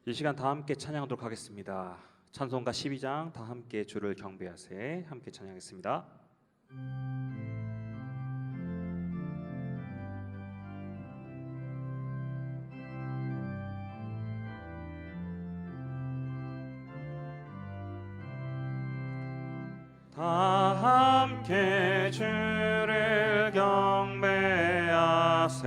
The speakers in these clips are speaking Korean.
이 시간 다 함께 찬양하도록 하겠습니다. 찬송가 12장 다 함께 주를 경배하세 함께 찬양하겠습니다. 다 함께 주를 경배하세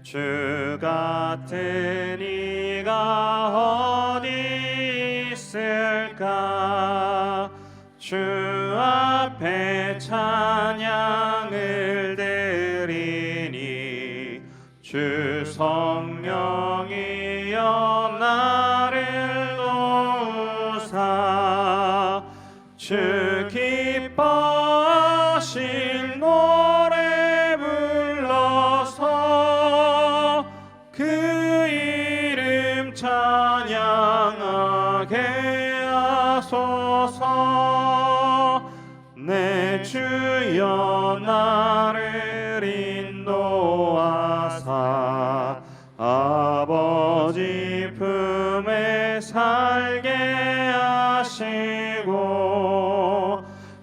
주 같은 이가 어디 있을까. 주 앞에 찬양을 드리니 주 성령이여 나를 도우사. 주 기뻐하실 노래 불러서 그 이름 찬양하게 하소서. 내 주여 나를 인도하사 아버지 품에 살게 하시고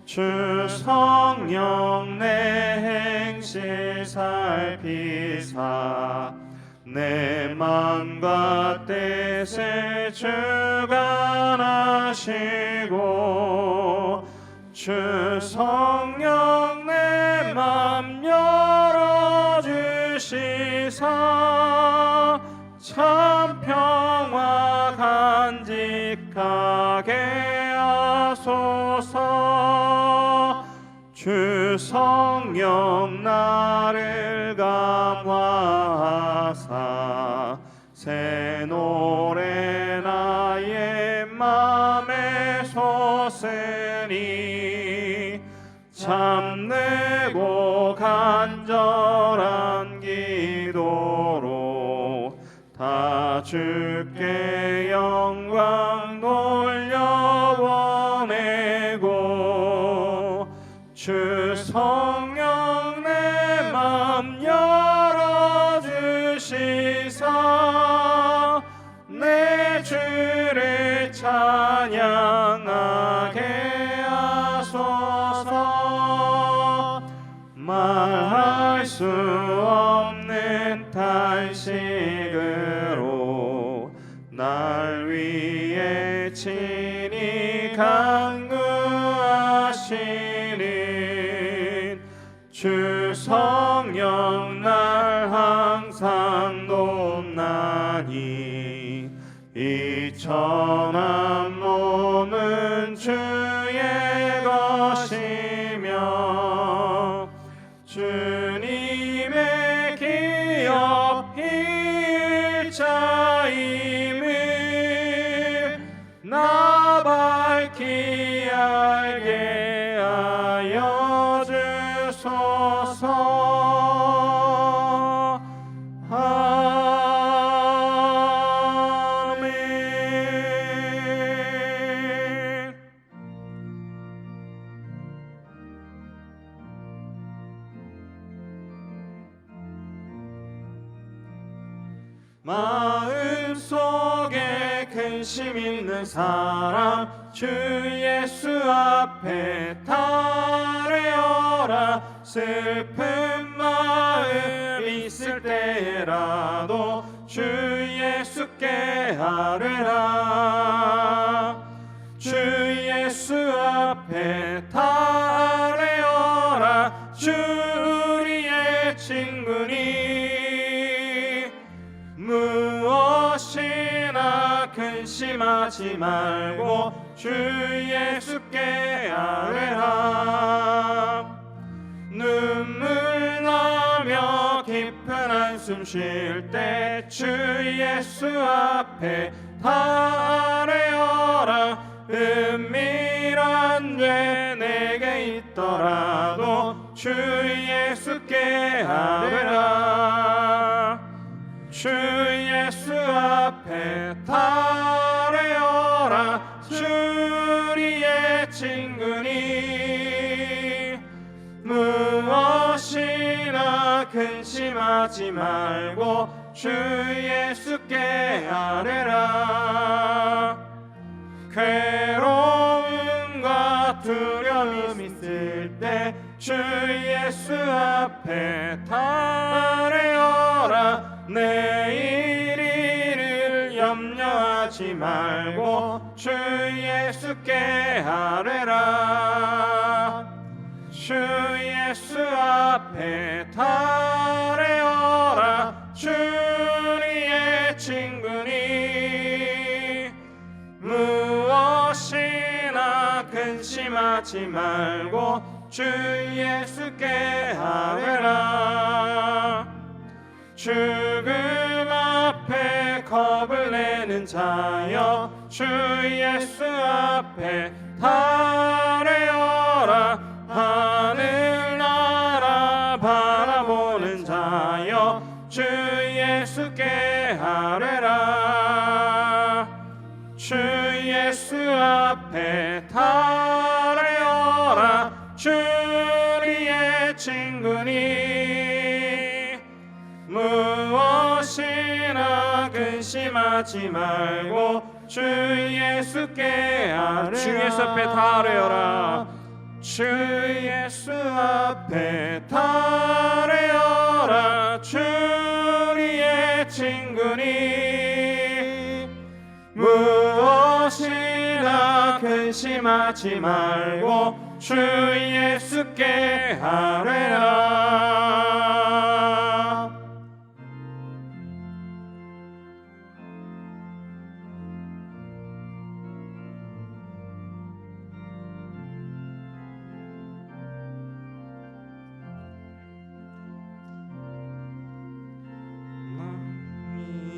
주 성령 내 행실 살피사 내 맘과 뜻을 주관하시고 주 성령 내 맘 열어주시사 참 평화 간직하게 하소서. 주 성령 나를 감화하사 새 노래 나의 맘에 솟으니 참되고 간절한 기도로 다 주께 영광 돌려보내고 주 성령 내 맘 열어주시사 내 주를 찬양하게 하소서. 말할 수 없는 탄식으로 날 위해 친히 간구하시는 주 성령 날 항상 돕나니 이 천한 몸은 주의 것이며 주님의 기업 일자임을 나 밝히 알게 하여 주소서. 아멘. 마음속에 근심 있는 사람 주 예수 앞에 달래어라. 슬픈 마음 있을 때라도 주 예수께 아뢰라. 주 예수 앞에 달래어라. 주 우리의 친구니 무엇이나 근심하지 말고 주 예수께 아뢰라. 눈물 나며 깊은 한숨 쉴 때 주 예수 앞에 아뢰어라. 은밀한 죄 내게 있더라도 주 예수께 아뢰라. 주 예수 앞에 아뢰어라. 주 우리의 친구니 무엇이나 근심하지 말고 주 주 예수께 아뢰라. 괴로움과 두려움 있을 때 주 예수 앞에 아뢰어라. 내일 일을 염려하지 말고 주 예수께 아뢰라. 주 예수 앞에 아뢰어라. 주의 친구니 무엇이나 근심하지 말고 주 예수께 아뢰라. 죽음 앞에 겁을 내는 자여 주 예수 앞에 아뢰어라. 하늘나라 바라보는 자여 주 예수께 아뢰라. 주 예수 앞에 아뢰어라. 주의 친구니 무엇이나 근심하지 말고 주 예수께 아뢰라. 주 예수 앞에 아뢰어라. 주 예수 앞에 아뢰어라. 주의 친구니 무엇이나 근심하지 말고 주 예수께 아뢰라.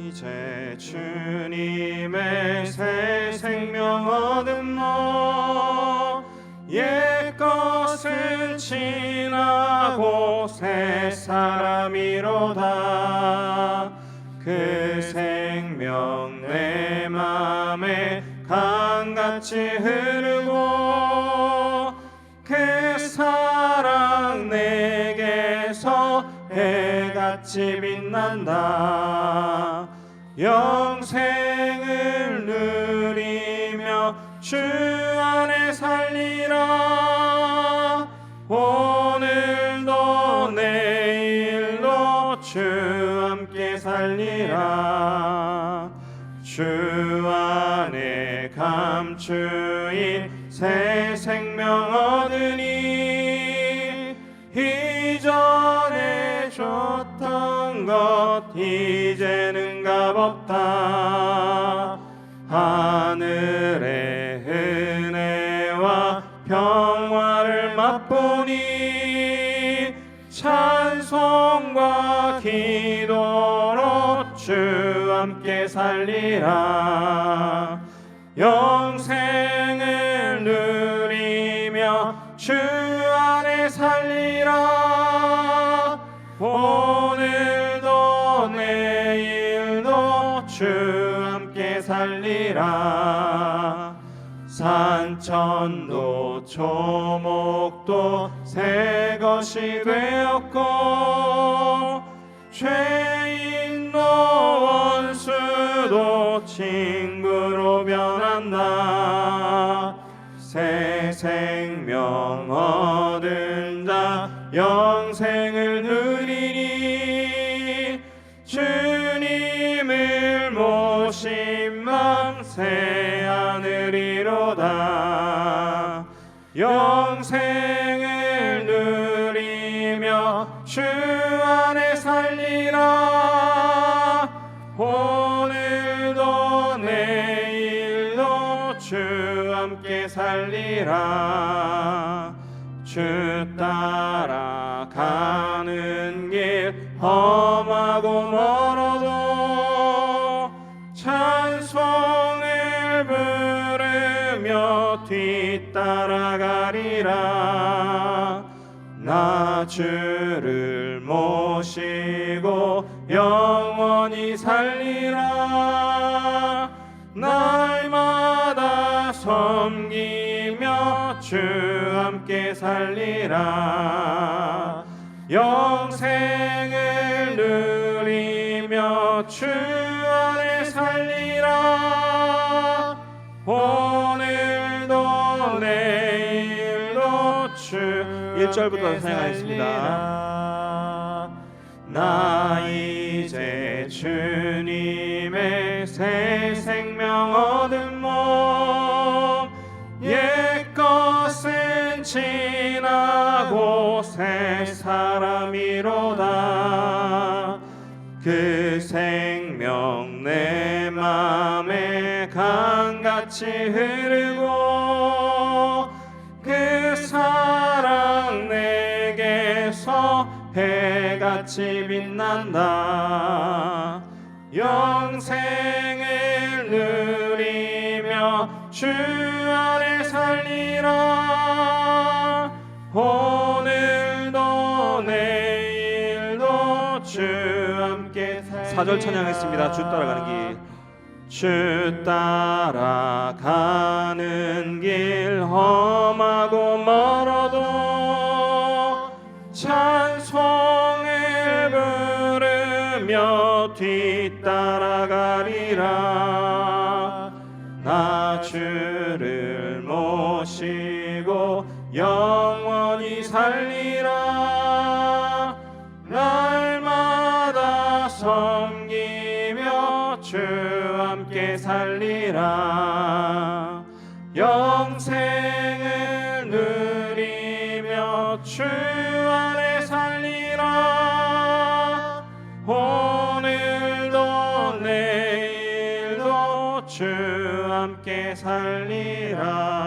이제 주님의 새 생명 얻음로 옛것은 지나고 새 사람이로다. 그 생명 내 맘에 강같이 흐르고 그 사랑 내게서 해같이 빛난다. 영생을 누리며 주 안에 살리라. 오늘도 내일도 주 함께 살리라. 주 안에 감추인 새 생명 얻으니 이전에 줬던 것 이제는 값없다. 하늘의 은혜와 평화를 맛보니 찬송과 기도로 주 함께 살리라. 영생을 누리며 주 안에 살리라. 오늘도 내일도 주 함께 살리라. 산천도 초목도 새 것이 되었고 죄인도 원수도 친구로 변한다. 새 생명 얻은 자 영생을 누리니 주님을 모신 맘 새 하늘이로다. 영생을 누리며 주 안에 살리라. 오늘도 내일도 주 함께 살리라. 주 따라가는 길 험하고 멀어도 찬송을 부르며 뒤따라가리라. 나 주를 모시고 영원히 살리라. 날마다 섬기며 주 함께 살리라. 영생을 누리며 주 안에 살리라. 오늘도 내일도 주 1절부터 사용하겠습니다. 나 이제 주님의 새 생명 얻은 몸, 옛것은 지나고 새 사람이로다. 그 생명 내 맘에 강같이 흐르고 그 사랑 내게서 해같이 빛난다. 영생을 누리며 주 안에 살리라. 오늘도 내일도 주 함께 살리라. 4절 찬양했습니다. 주 따라가는 길. 주 따라가는 길 험하고 멀어도 찬송을 부르며 뒤따라가리라. 나 주를 모시고 영원히 살리라. 날마다 섬기며 주 함께 살리라. 영생을 누리며 주 안에 살리라. 오늘도 내일도 주 함께 살리라.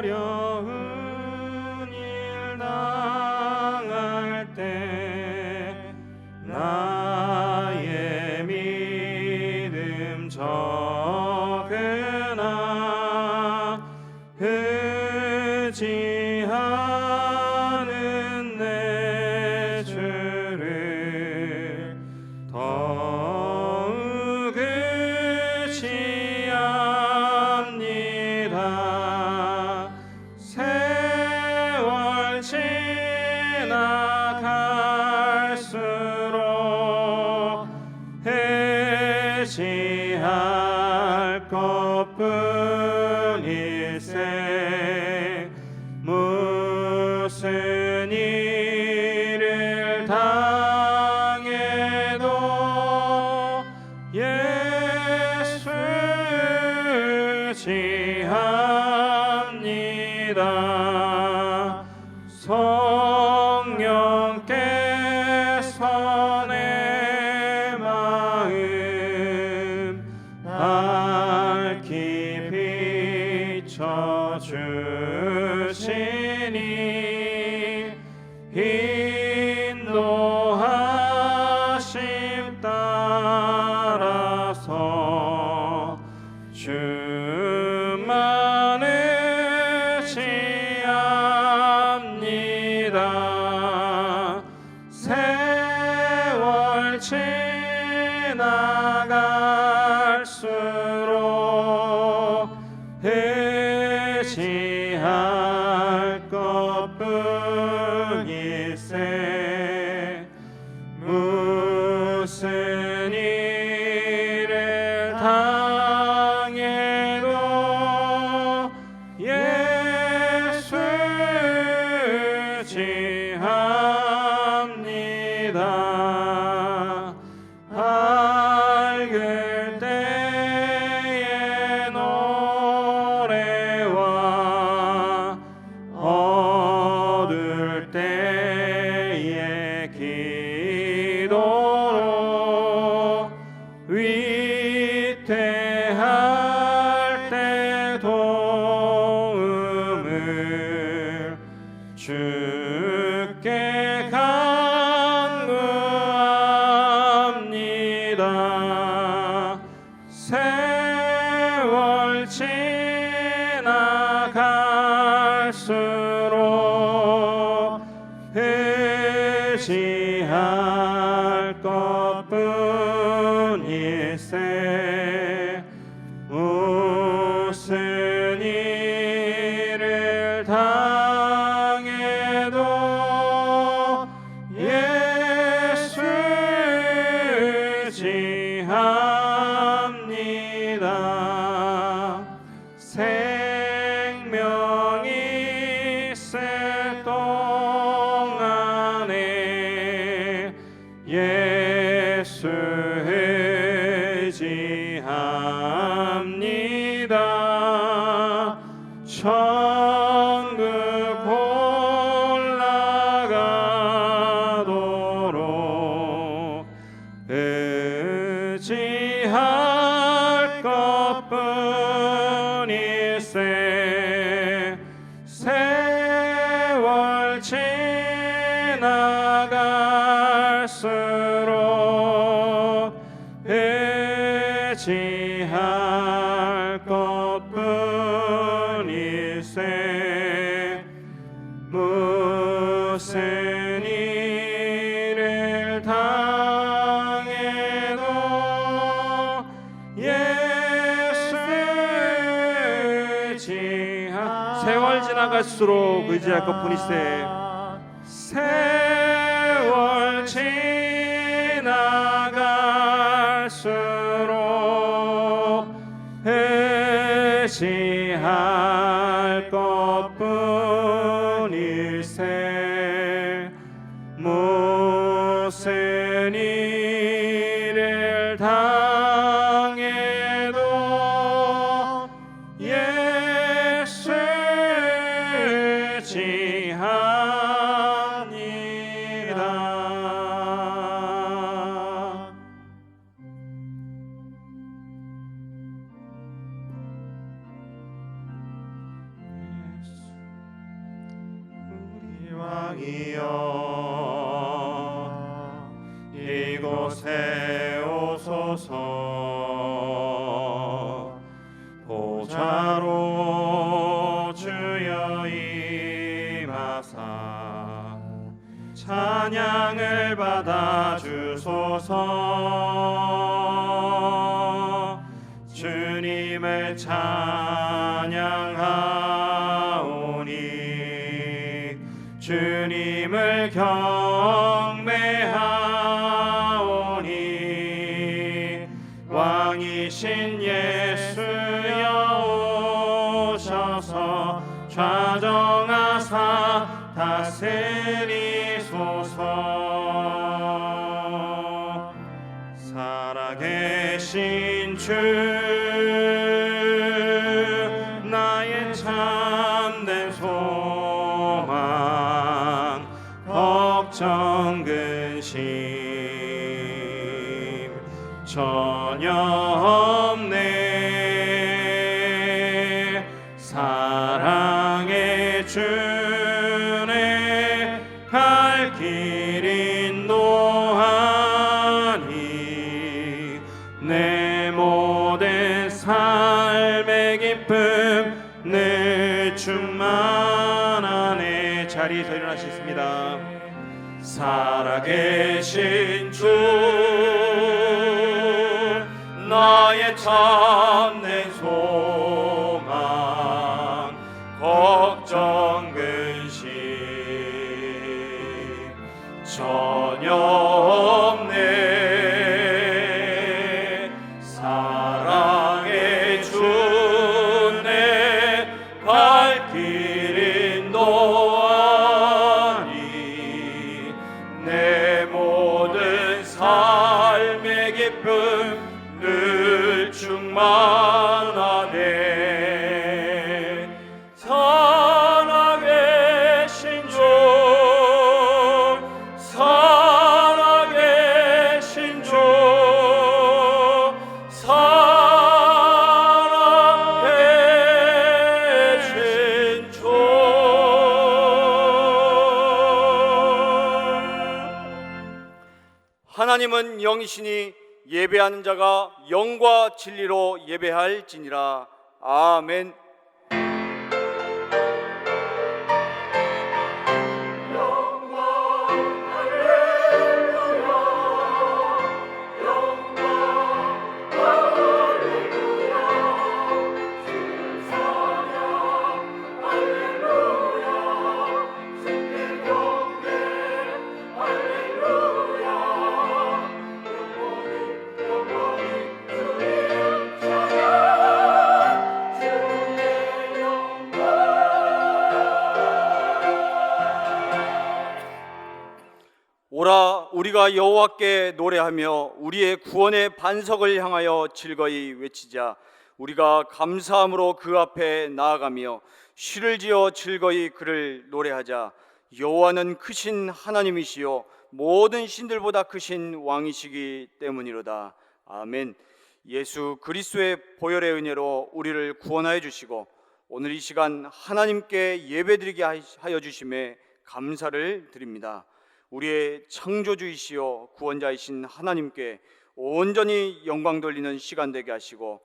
어려운 일 당할 때 나의 믿음 적으나 의지하는 내 주를 더욱 의지합니다. 세월 지나갈수록 의지할 것뿐일세. 무슨 일을 당해도 예수 의지합니다. 성령께서 내 마음 밝히 비춰주시니 인도하심 따라서 주만 의지합니다. 세월 지나갈수록 의지할 것뿐일세. 무슨 일을 당해도 예수 의지합니다. 밝을 때에 일세 무슨 일을 당해도 예수 의지합니다. 생명이 있을 동안에 예수 의지합니다. 천국 올라가도록 의지할 것뿐일세. 세월 지나갈수록 의지할 것뿐일세. 무슨 일을 당해도 예수 의지하. 세월 지나갈수록 의지할 것뿐일세. 세월 지나갈수록 의지할 것뿐일세. 무슨 일을 당해도 예수 의지합니다. 우리 왕이여 이곳에 오소서. 보좌로 주여 임하사 찬양을 받아 주소서. 주님을 찬양하오니 주님을 경배하오니 왕이신 예수여 오셔서 좌정하사 다스리소서. 살아계신 주 나의 참된 소망 걱정 근심 전혀 없네. 사랑의 주네 갈 길 인도하니 내 모든 삶의 기쁨 늘 충만하네. 자리에서 일어나시겠습니다. 살아계신 주 나의 참된 소망 걱정 근심 전혀 없네. 사랑의 주내 갈 길 인도하니 내 모든 삶의 기쁨 늘 충만하네. 살아계신 주 살아계신 주 살아계신 주. 하나님은 영이시니 예배하는 자가 영과 진리로 예배할지니라. 아멘. 우리가 여호와께 노래하며 우리의 구원의 반석을 향하여 즐거이 외치자. 우리가 감사함으로 그 앞에 나아가며 시를 지어 즐거이 그를 노래하자. 여호와는 크신 하나님이시요 모든 신들보다 크신 왕이시기 때문이로다. 아멘. 예수 그리스도의 보혈의 은혜로 우리를 구원하여 주시고 오늘 이 시간 하나님께 예배드리게 하여 주심에 감사를 드립니다. 우리의 창조주이시요 구원자이신 하나님께 온전히 영광 돌리는 시간 되게 하시고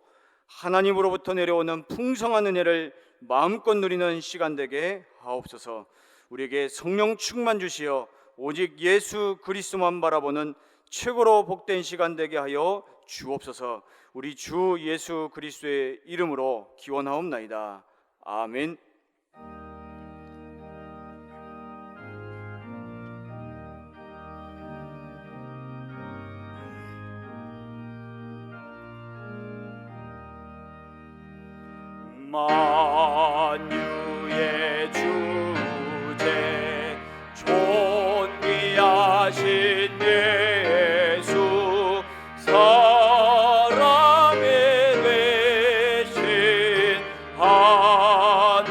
하나님으로부터 내려오는 풍성한 은혜를 마음껏 누리는 시간 되게 하옵소서. 우리에게 성령 충만 주시어 오직 예수 그리스도만 바라보는 최고로 복된 시간 되게 하여 주옵소서. 우리 주 예수 그리스도의 이름으로 기원하옵나이다. 아멘. 만유의 주제 존귀하신 예수 사람이 되신 하나님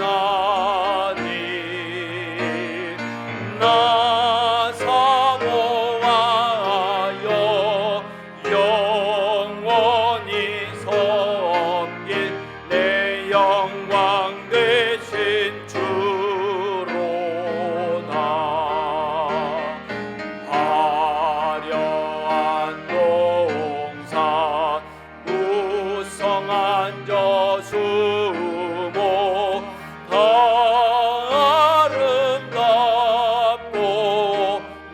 나 사모하여 영원히 섬길 내 영광 되신 주로다. 화려한 동산 무성한 저수목 다 아름답고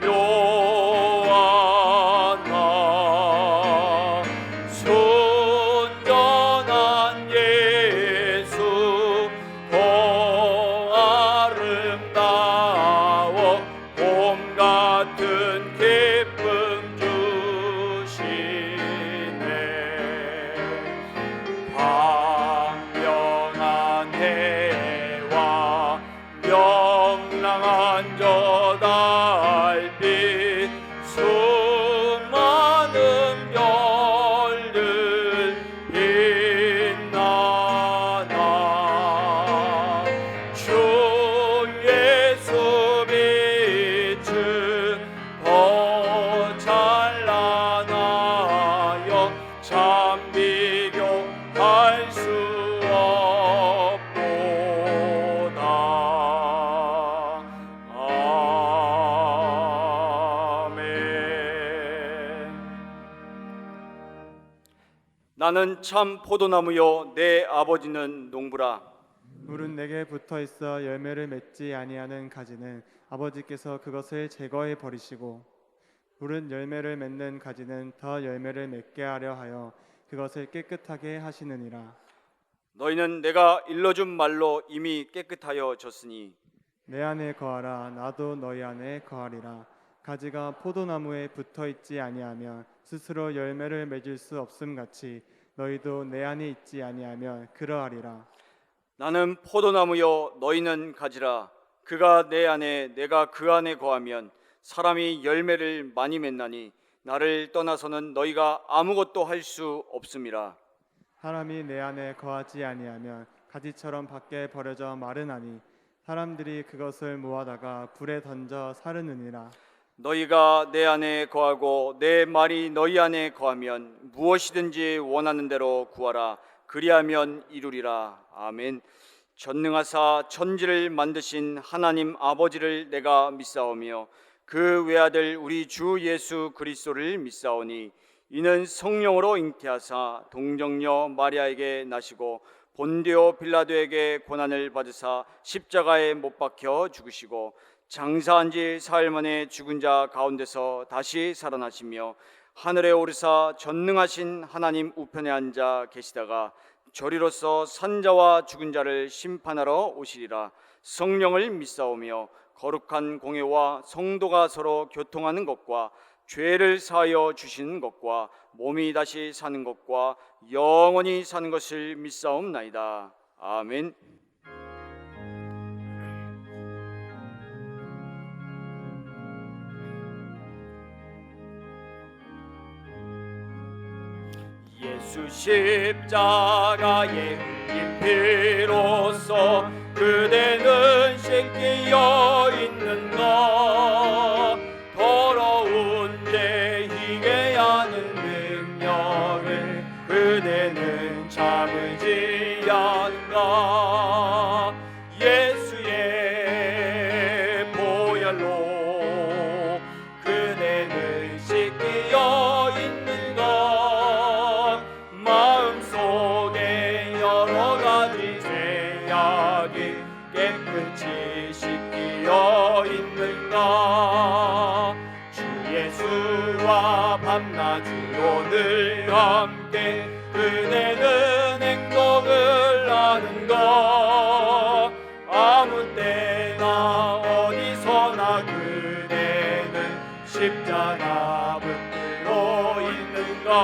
묘한 나 순전한 예수 더 아름다워 봄 같은 기쁨 주시네. 광명한 해와 명랑한 저 달빛 수많은 별들 빛나나 주 예수 빛은 더 찬란하여 참 비교할 수 없도다. 아멘. 나는 참 포도나무요 내 아버지는 농부라. 물은 내게 붙어 있어 열매를 맺지 아니하는 가지는 아버지께서 그것을 제거해 버리시고 물은 열매를 맺는 가지는 더 열매를 맺게 하려 하여 그것을 깨끗하게 하시느니라. 너희는 내가 일러준 말로 이미 깨끗하여 졌으니 내 안에 거하라 나도 너희 안에 거하리라. 가지가 포도나무에 붙어 있지 아니하면 스스로 열매를 맺을 수 없음 같이 너희도 내 안에 있지 아니하면 그러하리라. 나는 포도나무요 너희는 가지라. 그가 내 안에 내가 그 안에 거하면 사람이 열매를 많이 맺나니 나를 떠나서는 너희가 아무것도 할 수 없음이라. 사람이 내 안에 거하지 아니하면 가지처럼 밖에 버려져 마르나니 사람들이 그것을 모아다가 불에 던져 사르느니라. 너희가 내 안에 거하고 내 말이 너희 안에 거하면 무엇이든지 원하는 대로 구하라. 그리하면 이루리라. 아멘. 전능하사 천지를 만드신 하나님 아버지를 내가 믿사오며 그 외아들 우리 주 예수 그리스도를 믿사오니 이는 성령으로 잉태하사 동정녀 마리아에게 나시고 본디오 빌라도에게 고난을 받으사 십자가에 못 박혀 죽으시고 장사한 지 사흘 만에 죽은 자 가운데서 다시 살아나시며 하늘에 오르사 전능하신 하나님 우편에 앉아 계시다가 저리로서 산자와 죽은 자를 심판하러 오시리라. 성령을 믿사오며 거룩한 공회와 성도가 서로 교통하는 것과 죄를 사하여 주시는 것과 몸이 다시 사는 것과 영원히 사는 것을 믿사옵나이다. 아멘. 예수 십자가의 흘린 피로써 그대는 씻기어 있는가. 더러운 죄 희게 하는 능력을 그대는 참으지 않는가. 예수의 보혈로 그대는 씻기어 있는가. 마음속에 여러 가지 죄악이 깨끗이 씻기어 있는가. 주 예수와 밤낮으로 늘 함께 그대는 행동을 하는가. 아무 때나 어디서나 그대는 십자가 붙들고 있는가.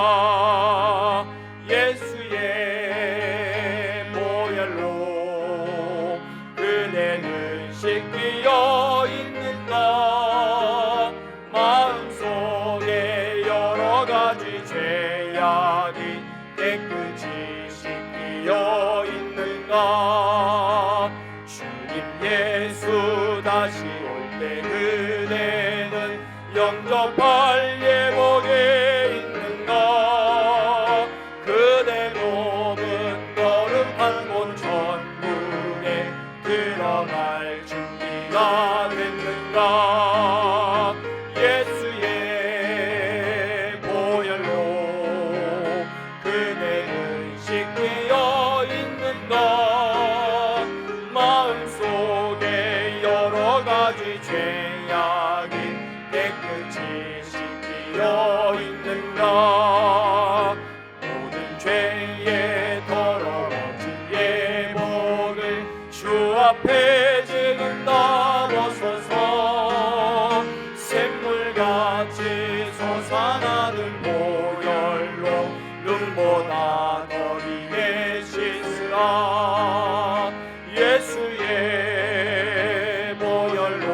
예수의 보혈로 그대는 씻기어 있는가. 마음속에 여러 가지 죄악이 깨끗이 씻기어 있는가. 주님 예수 다시 올 때 그대는 영접할 예복에 있는가. 그대 몸은 거룩한 곳 천국에 들어갈 준비가 됐는가. 예수의 보혈로 그대는 씻기어 있는가. 마음속에 여러 가지 죄악이 깨끗이 씻기어 있는가. 모든 죄의 더러워진 예복을 주 앞에 지금 다 벗어서 샘물같이 솟아나는 보혈로 눈보다 더리게 씻으라. 예수의 보혈로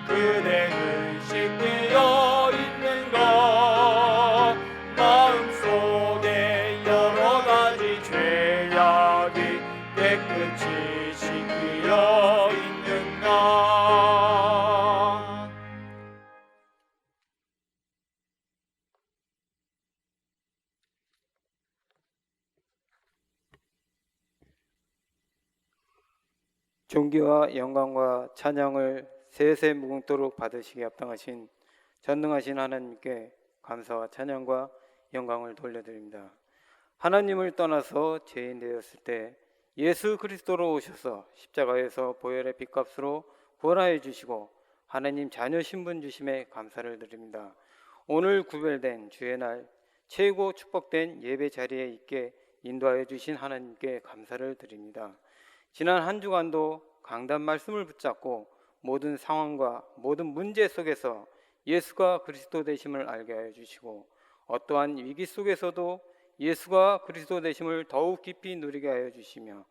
그대는 씻기어 있는가. 마음속에 여러 가지 죄악이 깨끗이 씻기어 있는가. 존귀와 영광과 찬양을 세세 무궁토록 받으시기 합당하신 전능하신 하나님께 감사와 찬양과 영광을 돌려드립니다. 하나님을 떠나서 죄인 되었을 때 예수 그리스도로 오셔서 십자가에서 보혈의 핏값으로 구원하여 주시고 하나님 자녀 신분 주심에 감사를 드립니다. 오늘 구별된 주의 날 최고 축복된 예배 자리에 있게 인도하여 주신 하나님께 감사를 드립니다. 지난 한 주간도 강단 말씀을 붙잡고 모든 상황과 모든 문제 속에서 예수가 그리스도 되심을 알게 하여 주시고 어떠한 위기 속에서도 예수가 그리스도 되심을 더욱 깊이 누리게 하여 주시며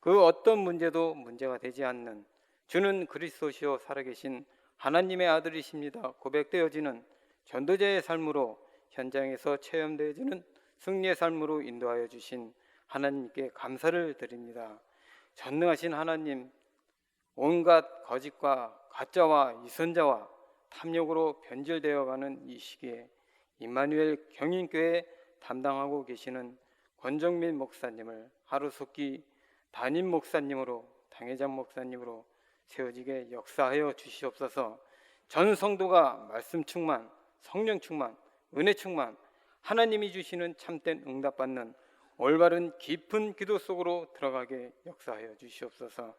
그 어떤 문제도 문제가 되지 않는 주는 그리스도시요 살아계신 하나님의 아들이십니다 고백되어지는 전도자의 삶으로 현장에서 체험되어지는 승리의 삶으로 인도하여 주신 하나님께 감사를 드립니다. 전능하신 하나님, 온갖 거짓과 가짜와 이선자와 탐욕으로 변질되어가는 이 시기에 임마누엘 경인교회 담당하고 계시는 권정민 목사님을 하루속히 담임 목사님으로 당회장 목사님으로 세워지게 역사하여 주시옵소서. 전 성도가 말씀 충만, 성령 충만, 은혜 충만, 하나님이 주시는 참된 응답받는 올바른 깊은 기도 속으로 들어가게 역사하여 주시옵소서.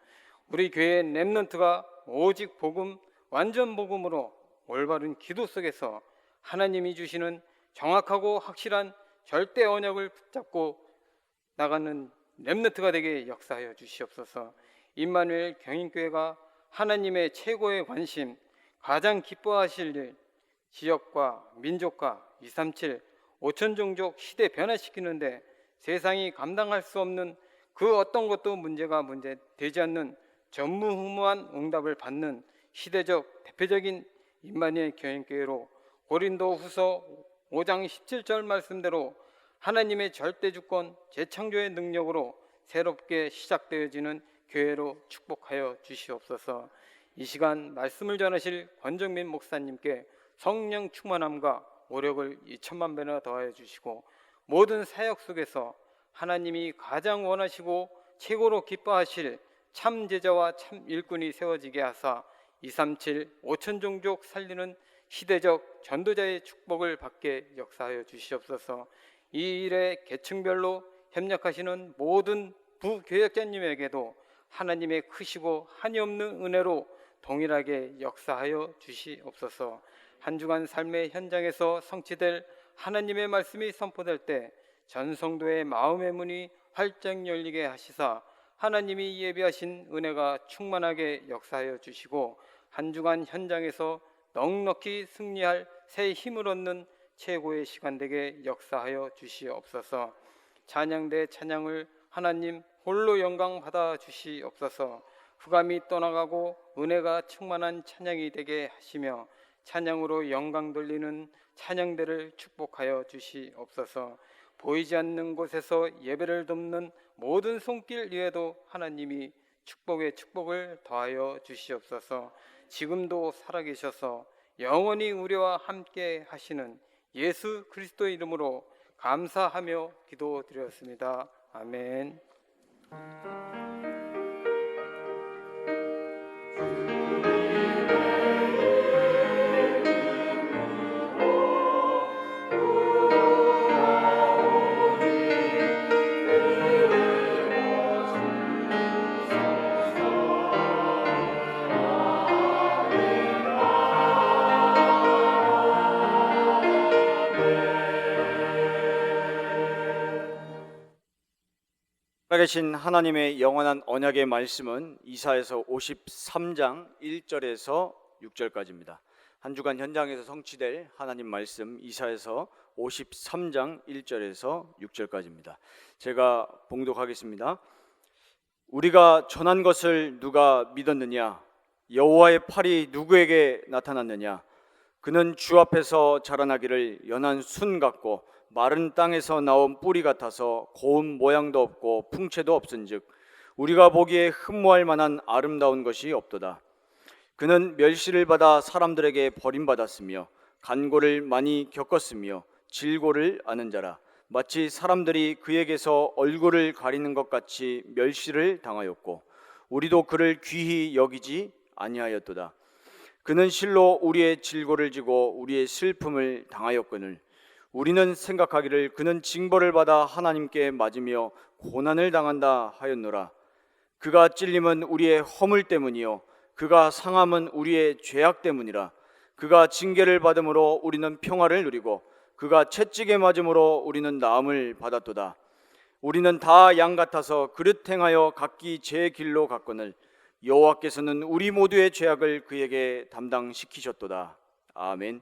우리 교회의 렘넌트가 오직 복음, 완전 복음으로 올바른 기도 속에서 하나님이 주시는 정확하고 확실한 절대 언약을 붙잡고 나가는 렘넌트가 되게 역사하여 주시옵소서. 임마누엘 경인교회가 하나님의 최고의 관심, 가장 기뻐하실 일, 지역과 민족과 237, 5천 종족 시대 변화시키는데 세상이 감당할 수 없는 그 어떤 것도 문제가 되지 않는 전무후무한 응답을 받는 시대적 대표적인 임마누엘 경인교회로 고린도후서 5장 17절 말씀대로 하나님의 절대 주권, 재창조의 능력으로 새롭게 시작되어지는 교회로 축복하여 주시옵소서. 이 시간 말씀을 전하실 권정민 목사님께 성령 충만함과 오력을 2천만 배나 더하여 주시고, 모든 사역 속에서 하나님이 가장 원하시고 최고로 기뻐하실 참 제자와 참 일꾼이 세워지게 하사 237 5천 종족 살리는 시대적 전도자의 축복을 받게 역사하여 주시옵소서. 이 일에 계층별로 협력하시는 모든 부교역자님에게도 하나님의 크시고 한이 없는 은혜로 동일하게 역사하여 주시옵소서. 한 주간 삶의 현장에서 성취될 하나님의 말씀이 선포될 때 전성도의 마음의 문이 활짝 열리게 하시사 하나님이 예비하신 은혜가 충만하게 역사하여 주시고, 한 주간 현장에서 넉넉히 승리할 새 힘을 얻는 최고의 시간 되게 역사하여 주시옵소서. 찬양대 찬양을 하나님 홀로 영광 받아 주시옵소서. 흑암이 떠나가고 은혜가 충만한 찬양이 되게 하시며 찬양으로 영광 돌리는 찬양대를 축복하여 주시옵소서. 보이지 않는 곳에서 예배를 돕는 모든 손길 위에도 하나님이 축복의 축복을 더하여 주시옵소서. 지금도 살아계셔서 영원히 우리와 함께 하시는 예수 그리스도의 이름으로 감사하며 기도드렸습니다. 아멘. 살아계신 하나님의 영원한 언약의 말씀은 이사야서 53장 1절에서 6절까지입니다. 한 주간 현장에서 성취될 하나님 말씀 이사야서 53장 1절에서 6절까지입니다. 제가 봉독하겠습니다. 우리가 전한 것을 누가 믿었느냐? 여호와의 팔이 누구에게 나타났느냐? 그는 주 앞에서 자라나기를 연한 순 같고 마른 땅에서 나온 뿌리 같아서 고운 모양도 없고 풍채도 없은즉 우리가 보기에 흠모할 만한 아름다운 것이 없도다. 그는 멸시를 받아 사람들에게 버림받았으며 간고를 많이 겪었으며 질고를 아는 자라. 마치 사람들이 그에게서 얼굴을 가리는 것 같이 멸시를 당하였고 우리도 그를 귀히 여기지 아니하였도다. 그는 실로 우리의 질고를 지고 우리의 슬픔을 당하였거늘 우리는 생각하기를 그는 징벌을 받아 하나님께 맞으며 고난을 당한다 하였노라. 그가 찔림은 우리의 허물 때문이요 그가 상함은 우리의 죄악 때문이라. 그가 징계를 받음으로 우리는 평화를 누리고 그가 채찍에 맞음으로 우리는 나음을 받았도다. 우리는 다 양 같아서 그릇 행하여 각기 제 길로 갔거늘 여호와께서는 우리 모두의 죄악을 그에게 담당시키셨도다. 아멘.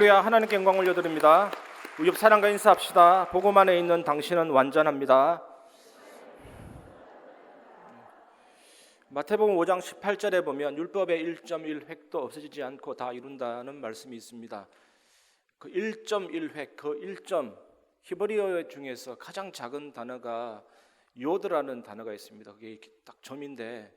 할렐루야. 하나님께 영광 올려드립니다. 우리 옆 사람과 인사합시다. 복음 안에 있는 당신은 완전합니다. 마태복음 5장 18절에 보면 율법의 1.1획도 없어지지 않고 다 이룬다는 말씀이 있습니다. 그 1.1획, 그 1점, 히브리어 중에서 가장 작은 단어가 요드라는 단어가 있습니다. 그게 딱 점인데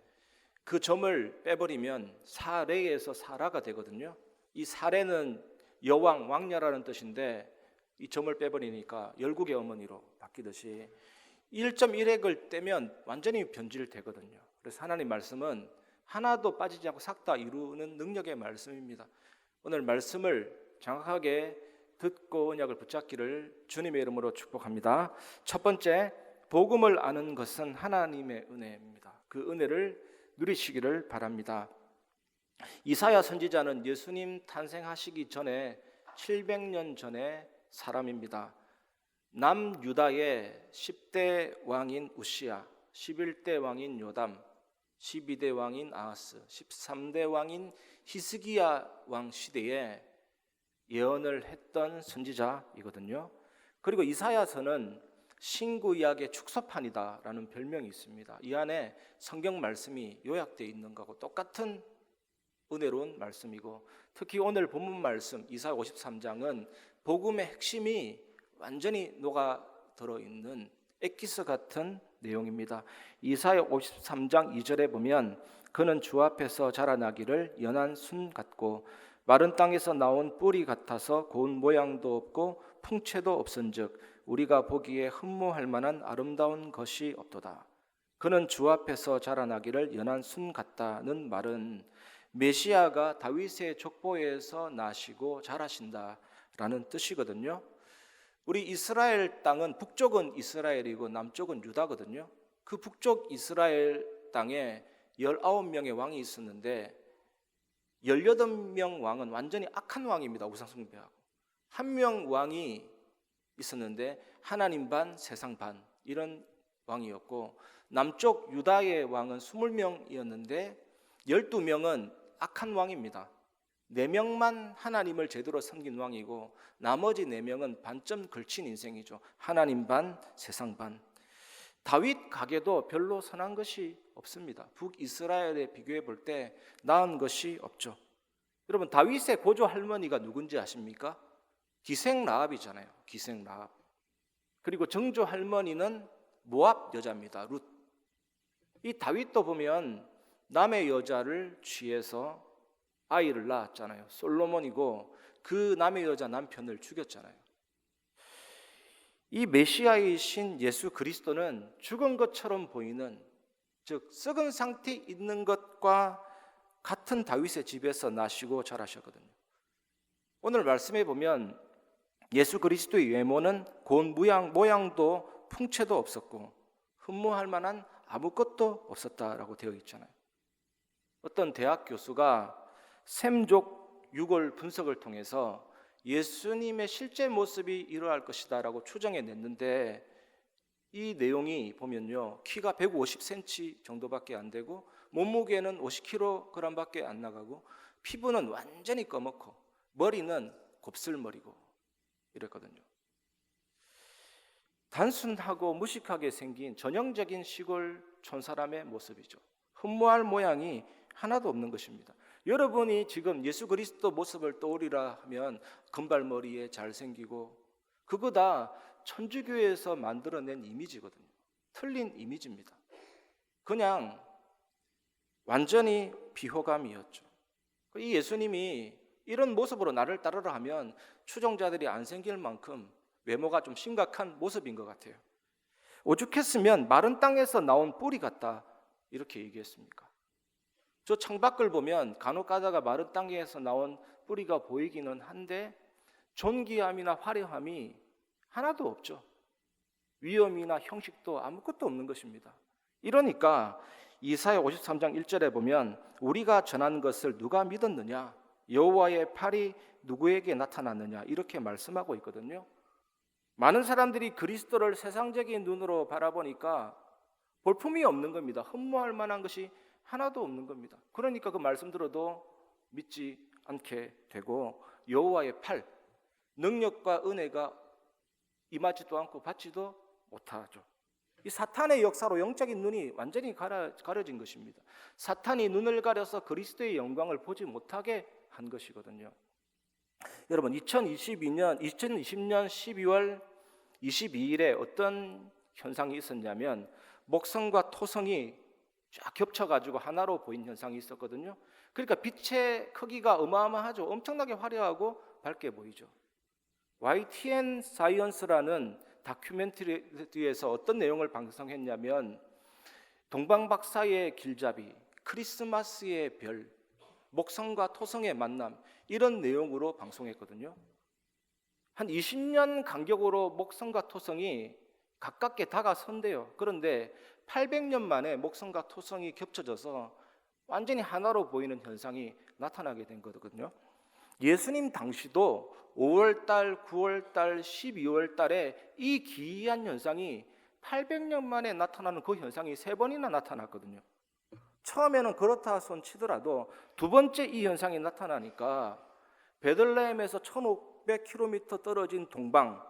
그 점을 빼버리면 사레에서 사라가 되거든요. 이 사레는 여왕, 왕녀라는 뜻인데 이 점을 빼버리니까 열국의 어머니로 바뀌듯이 1.1획을 떼면 완전히 변질되거든요. 그래서 하나님 말씀은 하나도 빠지지 않고 싹 다 이루는 능력의 말씀입니다. 오늘 말씀을 정확하게 듣고 언약을 붙잡기를 주님의 이름으로 축복합니다. 첫 번째, 복음을 아는 것은 하나님의 은혜입니다. 그 은혜를 누리시기를 바랍니다. 이사야 선지자는 예수님 탄생하시기 전에 700년 전의 사람입니다. 남유다의 10대 왕인 우시야, 11대 왕인 요담, 12대 왕인 아하스, 13대 왕인 히스기야 왕 시대에 예언을 했던 선지자이거든요. 그리고 이사야서는 신구약의 축소판이다라는 별명이 있습니다. 이 안에 성경 말씀이 요약되어 있는 거하고 똑같은 은혜로운 말씀이고, 특히 오늘 본문 말씀 이사야 53장은 복음의 핵심이 완전히 녹아 들어있는 엑기스 같은 내용입니다. 이사야 53장 2절에 보면 그는 주 앞에서 자라나기를 연한 순 같고 마른 땅에서 나온 뿌리 같아서 고운 모양도 없고 풍채도 없은즉 우리가 보기에 흠모할 만한 아름다운 것이 없도다. 그는 주 앞에서 자라나기를 연한 순 같다는 말은 메시아가 다윗의 족보에서 나시고 자라신다라는 뜻이거든요. 우리 이스라엘 땅은 북쪽은 이스라엘이고 남쪽은 유다거든요. 그 북쪽 이스라엘 땅에 19명의 왕이 있었는데 18명 왕은 완전히 악한 왕입니다. 우상숭배하고. 한 명 왕이 있었는데 하나님 반 세상 반 이런 왕이었고, 남쪽 유다의 왕은 20명이었는데 12명은 악한 왕입니다. 4명만 하나님을 제대로 섬긴 왕이고 나머지 4명은 반점 걸친 인생이죠. 하나님 반 세상 반. 다윗 가게도 별로 선한 것이 없습니다. 북이스라엘에 비교해 볼 때 나은 것이 없죠. 여러분, 다윗의 고조 할머니가 누군지 아십니까? 기생 라합이잖아요. 기생 라합. 그리고 정조 할머니는 모압 여자입니다. 룻. 이 다윗도 보면 남의 여자를 취해서 아이를 낳았잖아요. 솔로몬이고 그 남의 여자 남편을 죽였잖아요. 이 메시아이신 예수 그리스도는 죽은 것처럼 보이는, 즉 썩은 상태에 있는 것과 같은 다윗의 집에서 나시고 자라셨거든요. 오늘 말씀에 보면 예수 그리스도의 외모는 고운 모양도 풍채도 없었고 흠모할 만한 아무것도 없었다라고 되어 있잖아요. 어떤 대학 교수가 셈족 유골 분석을 통해서 예수님의 실제 모습이 이러할 것이다라고 추정해 냈는데, 이 내용이 보면요, 키가 150cm 정도밖에 안 되고 몸무게는 50kg밖에 안 나가고 피부는 완전히 검었고 머리는 곱슬머리고 이랬거든요. 단순하고 무식하게 생긴 전형적인 시골 촌사람의 모습이죠. 흠모할 모양이 하나도 없는 것입니다. 여러분이 지금 예수 그리스도 모습을 떠올리라 하면 금발머리에 잘생기고, 그거 다 천주교에서 만들어낸 이미지거든요. 틀린 이미지입니다. 그냥 완전히 비호감이었죠. 이 예수님이 이런 모습으로 나를 따르라 하면 추종자들이 안 생길 만큼 외모가 좀 심각한 모습인 것 같아요. 오죽했으면 마른 땅에서 나온 뿌리 같다 이렇게 얘기했습니까? 저 창밖을 보면 간혹 가다가 마른 땅에서 나온 뿌리가 보이기는 한데 존귀함이나 화려함이 하나도 없죠. 위엄이나 형식도 아무것도 없는 것입니다. 이러니까 이사야 53장 1절에 보면 우리가 전한 것을 누가 믿었느냐, 여호와의 팔이 누구에게 나타났느냐 이렇게 말씀하고 있거든요. 많은 사람들이 그리스도를 세상적인 눈으로 바라보니까 볼품이 없는 겁니다. 흠모할 만한 것이 하나도 없는 겁니다. 그러니까 그 말씀 들어도 믿지 않게 되고 여호와의 팔, 능력과 은혜가 임하지도 않고 받지도 못하죠. 이 사탄의 역사로 영적인 눈이 완전히 가려진 것입니다. 사탄이 눈을 가려서 그리스도의 영광을 보지 못하게 한 것이거든요. 여러분, 2020년 12월 22일에 어떤 현상이 있었냐면 목성과 토성이 쫙 겹쳐가지고 하나로 보인 현상이 있었거든요. 그러니까 빛의 크기가 어마어마하죠. 엄청나게 화려하고 밝게 보이죠. YTN 사이언스라는 다큐멘터리에서 어떤 내용을 방송했냐면 동방박사의 길잡이, 크리스마스의 별, 목성과 토성의 만남, 이런 내용으로 방송했거든요. 한 20년 간격으로 목성과 토성이 가깝게 다가선대요. 그런데 800년 만에 목성과 토성이 겹쳐져서 완전히 하나로 보이는 현상이 나타나게 된 거거든요. 예수님 당시도 5월달, 9월달, 12월달에 이 기이한 현상이 800년 만에 나타나는 그 현상이 3번이나 나타났거든요. 처음에는 그렇다 손 치더라도 두 번째 이 현상이 나타나니까 베들레헴에서 1500km 떨어진 동방,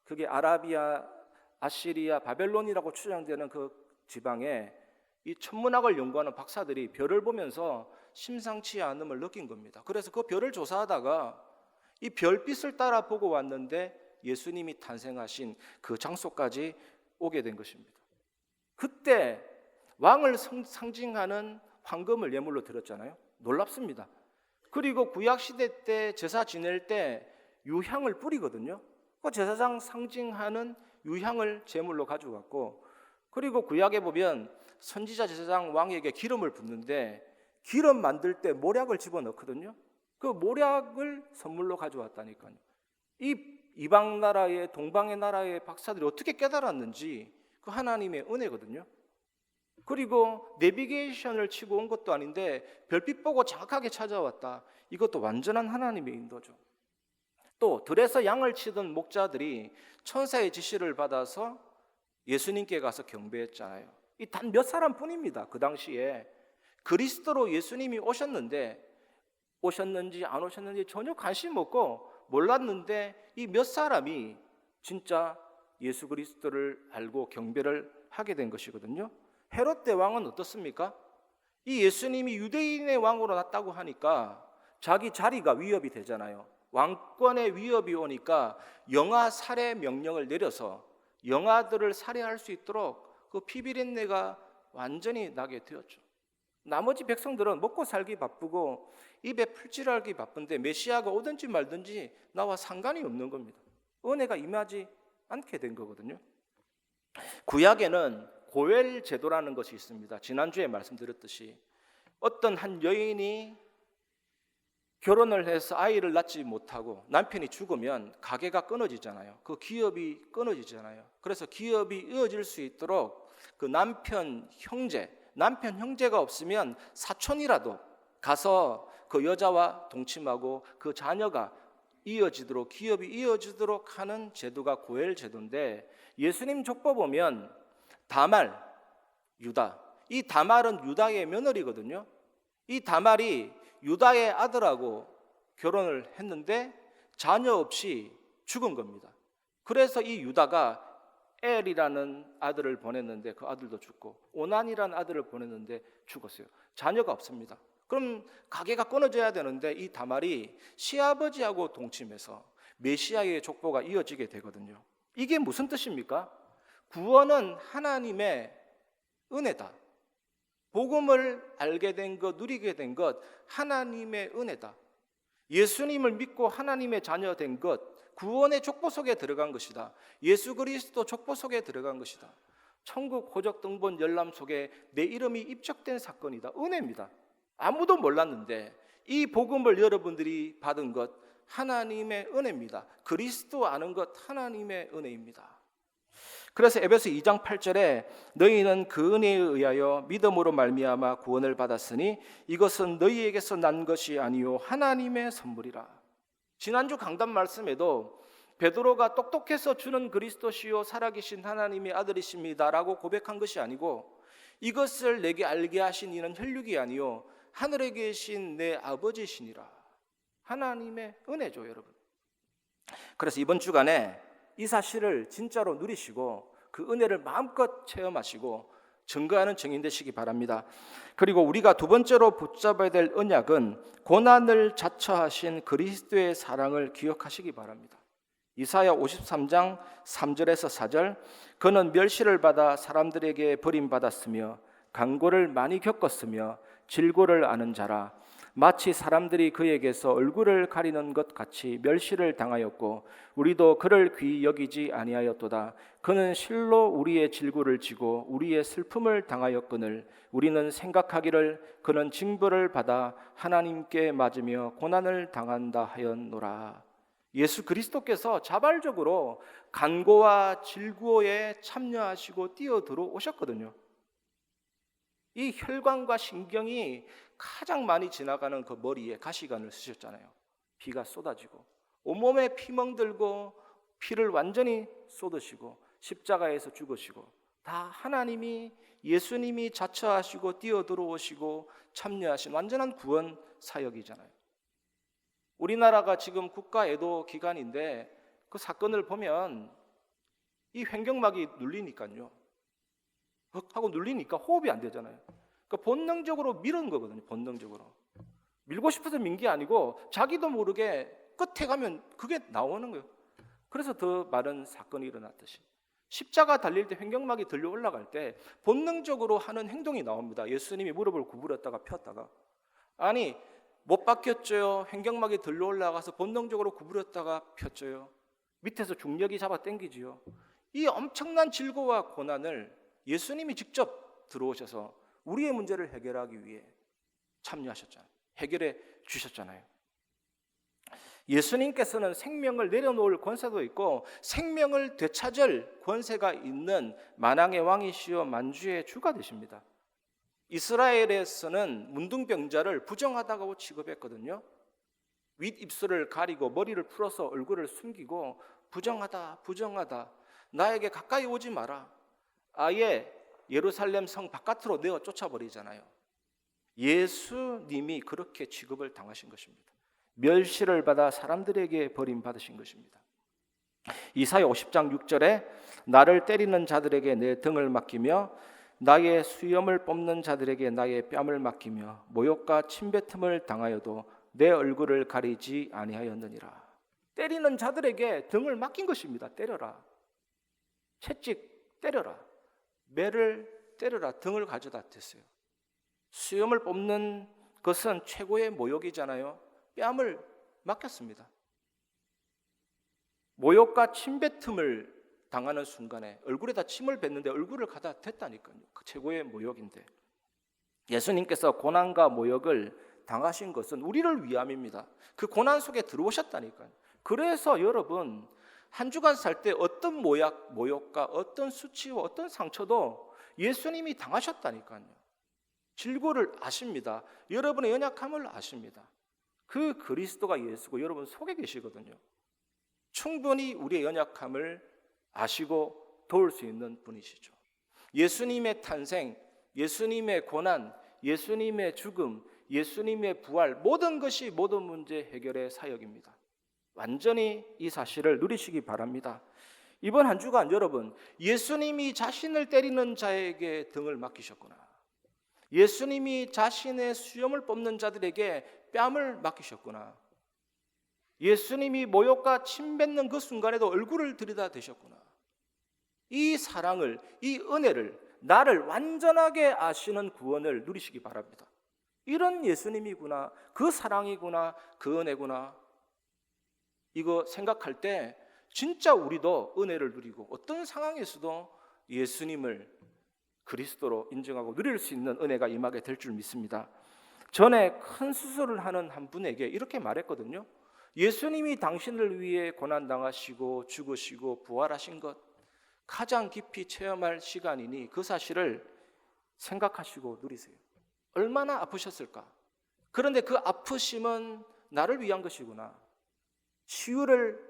그게 아라비아, 아시리아, 바벨론이라고 추정되는 그 지방에 이 천문학을 연구하는 박사들이 별을 보면서 심상치 않음을 느낀 겁니다. 그래서 그 별을 조사하다가 이 별빛을 따라 보고 왔는데 예수님이 탄생하신 그 장소까지 오게 된 것입니다. 그때 왕을 상징하는 황금을 예물로 드렸잖아요. 놀랍습니다. 그리고 구약시대 때 제사 지낼 때 유향을 뿌리거든요. 그 제사장 상징하는 유향을 제물로 가져갔고, 그리고 구약에 보면 선지자 제사장 왕에게 기름을 붓는데 기름 만들 때 모략을 집어넣거든요. 그 모략을 선물로 가져왔다니까요. 이 이방 나라의 동방의 나라의 박사들이 어떻게 깨달았는지 그 하나님의 은혜거든요. 그리고 내비게이션을 치고 온 것도 아닌데 별빛 보고 정확하게 찾아왔다. 이것도 완전한 하나님의 인도죠. 또 들에서 양을 치던 목자들이 천사의 지시를 받아서 예수님께 가서 경배했잖아요. 이 단 몇 사람뿐입니다. 그 당시에 그리스도로 예수님이 오셨는지 안 오셨는지 전혀 관심 없고 몰랐는데 이 몇 사람이 진짜 예수 그리스도를 알고 경배를 하게 된 것이거든요. 헤롯 대왕은 어떻습니까? 이 예수님이 유대인의 왕으로 났다고 하니까 자기 자리가 위협이 되잖아요. 왕권의 위협이 오니까 영아 살해 명령을 내려서 영아들을 살해할 수 있도록 그 피비린내가 완전히 나게 되었죠. 나머지 백성들은 먹고 살기 바쁘고 입에 풀칠하기 바쁜데 메시아가 오든지 말든지 나와 상관이 없는 겁니다. 은혜가 임하지 않게 된 거거든요. 구약에는 고엘 제도라는 것이 있습니다. 지난주에 말씀드렸듯이 어떤 한 여인이 결혼을 해서 아이를 낳지 못하고 남편이 죽으면 가게가 끊어지잖아요. 그 기업이 끊어지잖아요. 그래서 기업이 이어질 수 있도록 그 남편 형제가 없으면 사촌이라도 가서 그 여자와 동침하고 그 자녀가 이어지도록, 기업이 이어지도록 하는 제도가 고엘 제도인데, 예수님 족보 보면 다말, 유다, 이 다말은 유다의 며느리거든요. 이 다말이 유다의 아들하고 결혼을 했는데 자녀 없이 죽은 겁니다. 그래서 이 유다가 엘이라는 아들을 보냈는데 그 아들도 죽고, 오난이라는 아들을 보냈는데 죽었어요. 자녀가 없습니다. 그럼 가게가 끊어져야 되는데 이 다말이 시아버지하고 동침해서 메시아의 족보가 이어지게 되거든요. 이게 무슨 뜻입니까? 구원은 하나님의 은혜다. 복음을 알게 된 것, 누리게 된 것, 하나님의 은혜다. 예수님을 믿고 하나님의 자녀 된 것, 구원의 족보 속에 들어간 것이다. 예수 그리스도 족보 속에 들어간 것이다. 천국 호적 등본 열람 속에 내 이름이 입적된 사건이다. 은혜입니다. 아무도 몰랐는데 이 복음을 여러분들이 받은 것 하나님의 은혜입니다. 그리스도 아는 것 하나님의 은혜입니다. 그래서 에베소 2장 8절에 너희는 그 은혜에 의하여 믿음으로 말미암아 구원을 받았으니 이것은 너희에게서 난 것이 아니요 하나님의 선물이라. 지난주 강단 말씀에도 베드로가 똑똑해서 주는 그리스도시요 살아계신 하나님의 아들이십니다라고 고백한 것이 아니고 이것을 내게 알게 하신 이는 혈육이 아니요 하늘에 계신 내 아버지시니라. 하나님의 은혜죠, 여러분. 그래서 이번 주간에 이 사실을 진짜로 누리시고 그 은혜를 마음껏 체험하시고 증거하는 증인 되시기 바랍니다. 그리고 우리가 두 번째로 붙잡아야 될 언약은 고난을 자처하신 그리스도의 사랑을 기억하시기 바랍니다. 이사야 53장 3절에서 4절, 그는 멸시를 받아 사람들에게 버림받았으며 강고를 많이 겪었으며 질고를 아는 자라. 마치 사람들이 그에게서 얼굴을 가리는 것 같이 멸시를 당하였고 우리도 그를 귀히 여기지 아니하였도다. 그는 실로 우리의 질고를 지고 우리의 슬픔을 당하였거늘 우리는 생각하기를 그는 징벌을 받아 하나님께 맞으며 고난을 당한다 하였노라. 예수 그리스도께서 자발적으로 간고와 질고에 참여하시고 뛰어들어 오셨거든요. 이 혈관과 신경이 가장 많이 지나가는 그 머리에 가시관을 쓰셨잖아요. 피가 쏟아지고 온몸에 피멍들고 피를 완전히 쏟으시고 십자가에서 죽으시고 다 하나님이 예수님이 자처하시고 뛰어들어오시고 참여하신 완전한 구원 사역이잖아요. 우리나라가 지금 국가 애도 기간인데 그 사건을 보면 이 횡격막이 눌리니까요. 하고 눌리니까 호흡이 안 되잖아요. 그러니까 본능적으로 미는 거거든요. 본능적으로 밀고 싶어서 민 게 아니고 자기도 모르게 끝에 가면 그게 나오는 거예요. 그래서 더 많은 사건이 일어났듯이 십자가 달릴 때 횡격막이 들려 올라갈 때 본능적으로 하는 행동이 나옵니다. 예수님이 무릎을 구부렸다가 폈다가, 아니 못 박혔죠요. 횡격막이 들려 올라가서 본능적으로 구부렸다가 폈죠요. 밑에서 중력이 잡아 당기지요. 이 엄청난 질고와 고난을 예수님이 직접 들어오셔서 우리의 문제를 해결하기 위해 참여하셨잖아요. 해결해 주셨잖아요. 예수님께서는 생명을 내려놓을 권세도 있고 생명을 되찾을 권세가 있는 만왕의 왕이시여 만주의 주가 되십니다. 이스라엘에서는 문둥병자를 부정하다고 취급했거든요. 윗입술을 가리고 머리를 풀어서 얼굴을 숨기고 부정하다, 부정하다, 나에게 가까이 오지 마라. 아예 예루살렘 성 바깥으로 내어 쫓아버리잖아요. 예수님이 그렇게 취급을 당하신 것입니다. 멸시를 받아 사람들에게 버림받으신 것입니다. 이사야 50장 6절에 나를 때리는 자들에게 내 등을 맡기며 나의 수염을 뽑는 자들에게 나의 뺨을 맡기며 모욕과 침뱉음을 당하여도 내 얼굴을 가리지 아니하였느니라. 때리는 자들에게 등을 맡긴 것입니다. 때려라. 채찍 때려라. 매를 때려라. 등을 가져다 댔어요. 수염을 뽑는 것은 최고의 모욕이잖아요. 뺨을 맡겼습니다. 모욕과 침뱉음을 당하는 순간에 얼굴에다 침을 뱉는데 얼굴을 갖다 댔다니까요. 그 최고의 모욕인데 예수님께서 고난과 모욕을 당하신 것은 우리를 위함입니다. 그 고난 속에 들어오셨다니까요. 그래서 여러분 한 주간 살 때 어떤 모욕과 어떤 수치와 어떤 상처도 예수님이 당하셨다니까요. 질고를 아십니다. 여러분의 연약함을 아십니다. 그 그리스도가 예수고 여러분 속에 계시거든요. 충분히 우리의 연약함을 아시고 도울 수 있는 분이시죠. 예수님의 탄생, 예수님의 고난, 예수님의 죽음, 예수님의 부활, 모든 것이 모든 문제 해결의 사역입니다. 완전히 이 사실을 누리시기 바랍니다. 이번 한 주간 여러분, 예수님이 자신을 때리는 자에게 등을 맡기셨구나. 예수님이 자신의 수염을 뽑는 자들에게 뺨을 맡기셨구나. 예수님이 모욕과 침뱉는 그 순간에도 얼굴을 들이다대셨구나. 이 사랑을, 이 은혜를, 나를 완전하게 아시는 구원을 누리시기 바랍니다. 이런 예수님이구나, 그 사랑이구나, 그 은혜구나. 이거 생각할 때 진짜 우리도 은혜를 누리고 어떤 상황에서도 예수님을 그리스도로 인정하고 누릴 수 있는 은혜가 임하게 될 줄 믿습니다. 전에 큰 수술을 하는 한 분에게 이렇게 말했거든요. 예수님이 당신을 위해 고난당하시고 죽으시고 부활하신 것 가장 깊이 체험할 시간이니 그 사실을 생각하시고 누리세요. 얼마나 아프셨을까? 그런데 그 아프심은 나를 위한 것이구나. 치유를,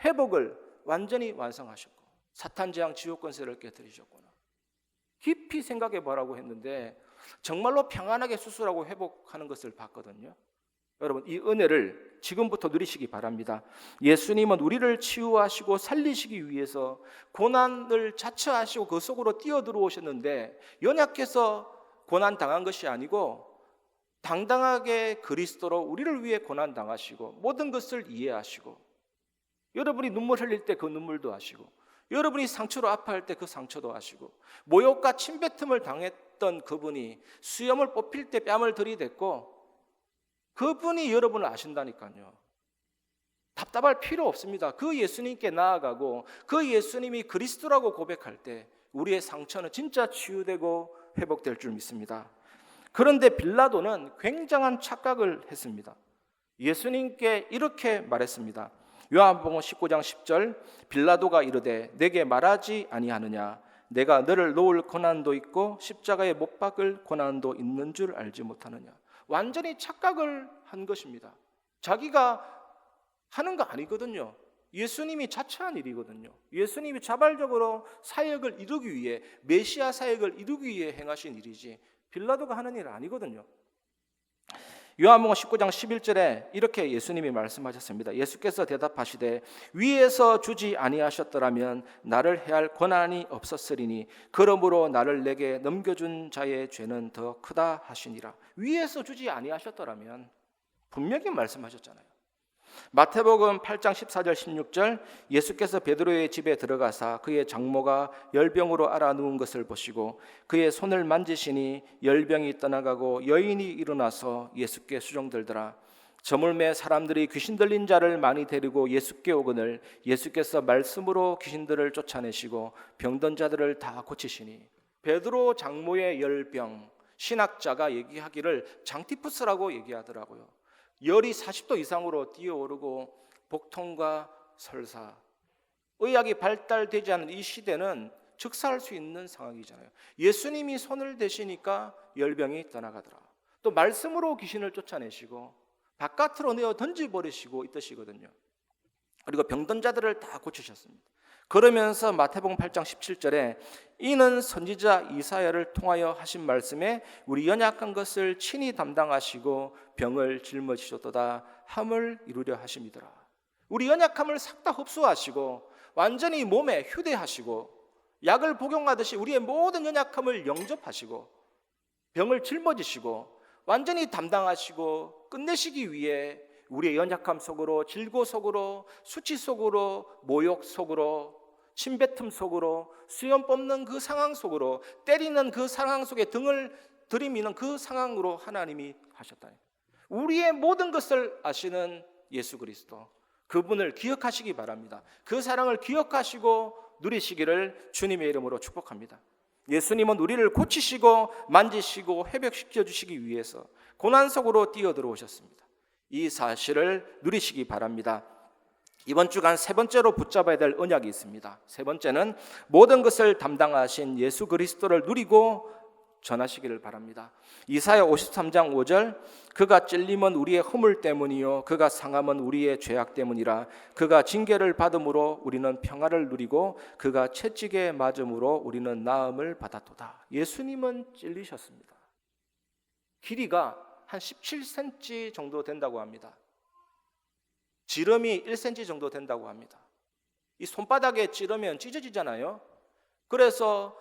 회복을 완전히 완성하셨고 사탄 재앙 지옥 권세를 깨뜨리셨구나. 깊이 생각해 보라고 했는데 정말로 평안하게 수술하고 회복하는 것을 봤거든요. 여러분, 이 은혜를 지금부터 누리시기 바랍니다. 예수님은 우리를 치유하시고 살리시기 위해서 고난을 자처하시고 그 속으로 뛰어들어오셨는데, 연약해서 고난 당한 것이 아니고 당당하게 그리스도로 우리를 위해 고난 당하시고 모든 것을 이해하시고, 여러분이 눈물 흘릴 때 그 눈물도 하시고, 여러분이 상처로 아파할 때 그 상처도 하시고, 모욕과 침뱉음을 당했던 그분이 수염을 뽑힐 때 뺨을 들이댔고, 그분이 여러분을 아신다니까요. 답답할 필요 없습니다. 그 예수님께 나아가고 그 예수님이 그리스도라고 고백할 때 우리의 상처는 진짜 치유되고 회복될 줄 믿습니다. 그런데 빌라도는 굉장한 착각을 했습니다. 예수님께 이렇게 말했습니다. 요한복음 19장 10절, 빌라도가 이르되 내게 말하지 아니하느냐, 내가 너를 놓을 고난도 있고 십자가에 못 박을 고난도 있는 줄 알지 못하느냐. 완전히 착각을 한 것입니다. 자기가 하는 거 아니거든요. 예수님이 자처한 일이거든요. 예수님이 자발적으로 사역을 이루기 위해, 메시아 사역을 이루기 위해 행하신 일이지 빌라도가 하는 일 아니거든요. 요한복음 19장 11절에 이렇게 예수님이 말씀하셨습니다. 예수께서 대답하시되 위에서 주지 아니하셨더라면 나를 해할 권한이 없었으리니 그러므로 나를 내게 넘겨준 자의 죄는 더 크다 하시니라. 위에서 주지 아니하셨더라면, 분명히 말씀하셨잖아요. 마태복음 8장 14절 16절, 예수께서 베드로의 집에 들어가사 그의 장모가 열병으로 앓아 누운 것을 보시고 그의 손을 만지시니 열병이 떠나가고 여인이 일어나서 예수께 수종들더라. 저물매 사람들이 귀신 들린 자를 많이 데리고 예수께 오거늘 예수께서 말씀으로 귀신들을 쫓아내시고 병든 자들을 다 고치시니. 베드로 장모의 열병, 신학자가 얘기하기를 장티푸스라고 얘기하더라고요. 열이 40도 이상으로 뛰어오르고 복통과 설사, 의학이 발달되지 않은 이 시대는 즉사할 수 있는 상황이잖아요. 예수님이 손을 대시니까 열병이 떠나가더라. 또 말씀으로 귀신을 쫓아내시고 바깥으로 내어 던져버리시고 이 뜻이거든요. 그리고 병든 자들을 다 고치셨습니다. 그러면서 마태복음 8장 17절에 이는 선지자 이사야를 통하여 하신 말씀에 우리 연약한 것을 친히 담당하시고 병을 짊어지셨도다 함을 이루려 하심이더라. 우리 연약함을 싹 다 흡수하시고 완전히 몸에 휴대하시고 약을 복용하듯이 우리의 모든 연약함을 영접하시고 병을 짊어지시고 완전히 담당하시고 끝내시기 위해 우리의 연약함 속으로, 질고 속으로, 수치 속으로, 모욕 속으로, 침뱉음 속으로, 수염 뽑는 그 상황 속으로, 때리는 그 상황 속에 등을 들이미는 그 상황으로 하나님이 하셨다. 우리의 모든 것을 아시는 예수 그리스도, 그분을 기억하시기 바랍니다. 그 사랑을 기억하시고 누리시기를 주님의 이름으로 축복합니다. 예수님은 우리를 고치시고 만지시고 회복시켜 주시기 위해서 고난 속으로 뛰어들어오셨습니다. 이 사실을 누리시기 바랍니다. 이번 주간 세 번째로 붙잡아야 될 언약이 있습니다. 세 번째는 모든 것을 담당하신 예수 그리스도를 누리고 전하시기를 바랍니다. 이사야 53장 5절, 그가 찔림은 우리의 허물 때문이요 그가 상함은 우리의 죄악 때문이라. 그가 징계를 받음으로 우리는 평화를 누리고 그가 채찍에 맞음으로 우리는 나음을 받았도다. 예수님은 찔리셨습니다. 길이가 한 17cm 정도 된다고 합니다. 지름이 1cm 정도 된다고 합니다. 이 손바닥에 찌르면 찢어지잖아요. 그래서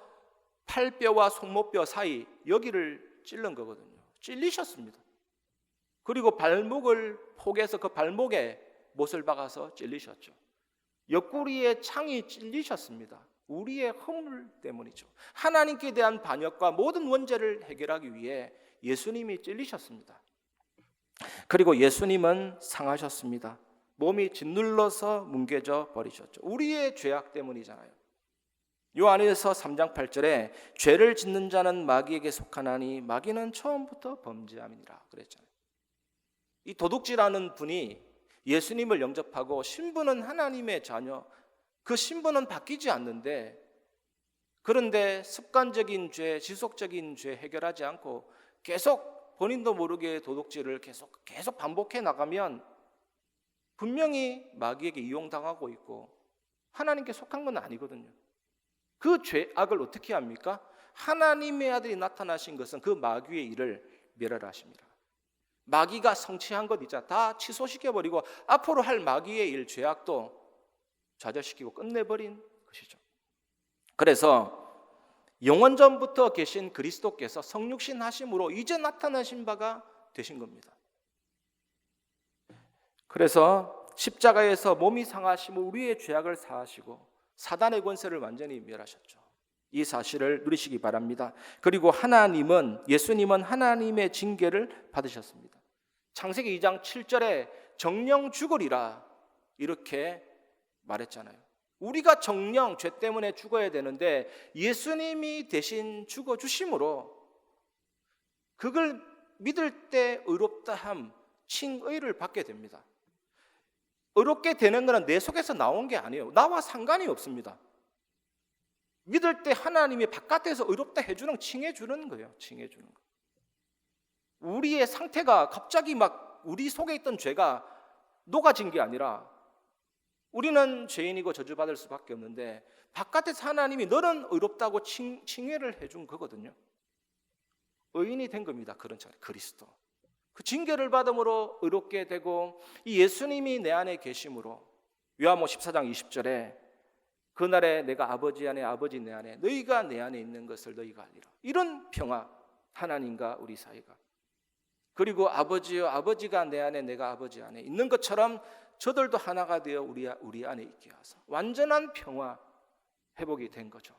팔뼈와 손목뼈 사이 여기를 찔른 거거든요. 찔리셨습니다. 그리고 발목을 포개서 그 발목에 못을 박아서 찔리셨죠. 옆구리에 창이 찔리셨습니다. 우리의 허물 때문이죠. 하나님께 대한 반역과 모든 원죄를 해결하기 위해 예수님이 찔리셨습니다. 그리고 예수님은 상하셨습니다. 몸이 짓눌러서 뭉개져 버리셨죠. 우리의 죄악 때문이잖아요. 요한일서 3장 8절에 죄를 짓는 자는 마귀에게 속하나니 마귀는 처음부터 범죄함이니라 그랬잖아요. 이 도둑질하는 분이 예수님을 영접하고 신분은 하나님의 자녀, 그 신분은 바뀌지 않는데, 그런데 습관적인 죄, 지속적인 죄 해결하지 않고 계속 본인도 모르게 도둑질을 계속 반복해 나가면 분명히 마귀에게 이용당하고 있고 하나님께 속한 건 아니거든요. 그 죄악을 어떻게 합니까? 하나님의 아들이 나타나신 것은 그 마귀의 일을 멸하라 하십니다. 마귀가 성취한 것 있잖아. 다 취소시켜버리고 앞으로 할 마귀의 일, 죄악도 좌절시키고 끝내버린 것이죠. 그래서 영원전부터 계신 그리스도께서 성육신 하심으로 이제 나타나신 바가 되신 겁니다. 그래서 십자가에서 몸이 상하시고 우리의 죄악을 사하시고 사단의 권세를 완전히 멸하셨죠. 이 사실을 누리시기 바랍니다. 그리고 예수님은 하나님의 징계를 받으셨습니다. 창세기 2장 7절에 정령 죽으리라 이렇게 말했잖아요. 우리가 정령 죄 때문에 죽어야 되는데 예수님이 대신 죽어 주심으로 그걸 믿을 때 의롭다함, 칭의를 받게 됩니다. 의롭게 되는 것은 내 속에서 나온 게 아니에요. 나와 상관이 없습니다. 믿을 때 하나님이 바깥에서 의롭다 해주는, 칭해주는 거예요. 칭해주는 거. 우리의 상태가 갑자기 막 우리 속에 있던 죄가 녹아진 게 아니라 우리는 죄인이고 저주받을 수밖에 없는데 바깥에서 하나님이 너는 의롭다고 칭해를 해준 거거든요. 의인이 된 겁니다. 그런 차례 그리스도. 그 징계를 받음으로 의롭게 되고 이 예수님이 내 안에 계심으로 요한복음 14장 20절에 그날에 내가 아버지 안에 아버지 내 안에 너희가 내 안에 있는 것을 너희가 알리라. 이런 평화 하나님과 우리 사이가 그리고 아버지여 아버지가 내 안에 내가 아버지 안에 있는 것처럼 저들도 하나가 되어 우리 안에 있게 하사 완전한 평화 회복이 된 거죠.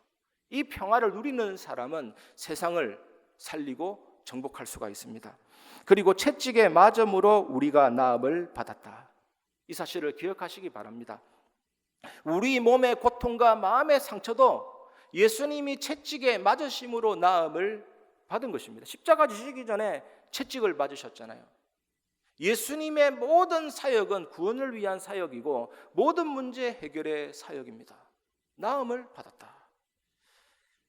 이 평화를 누리는 사람은 세상을 살리고 정복할 수가 있습니다. 그리고 채찍에 맞음으로 우리가 나음을 받았다. 이 사실을 기억하시기 바랍니다. 우리 몸의 고통과 마음의 상처도 예수님이 채찍에 맞으심으로 나음을 받은 것입니다. 십자가 지시기 전에 채찍을 맞으셨잖아요. 예수님의 모든 사역은 구원을 위한 사역이고 모든 문제 해결의 사역입니다. 나음을 받았다.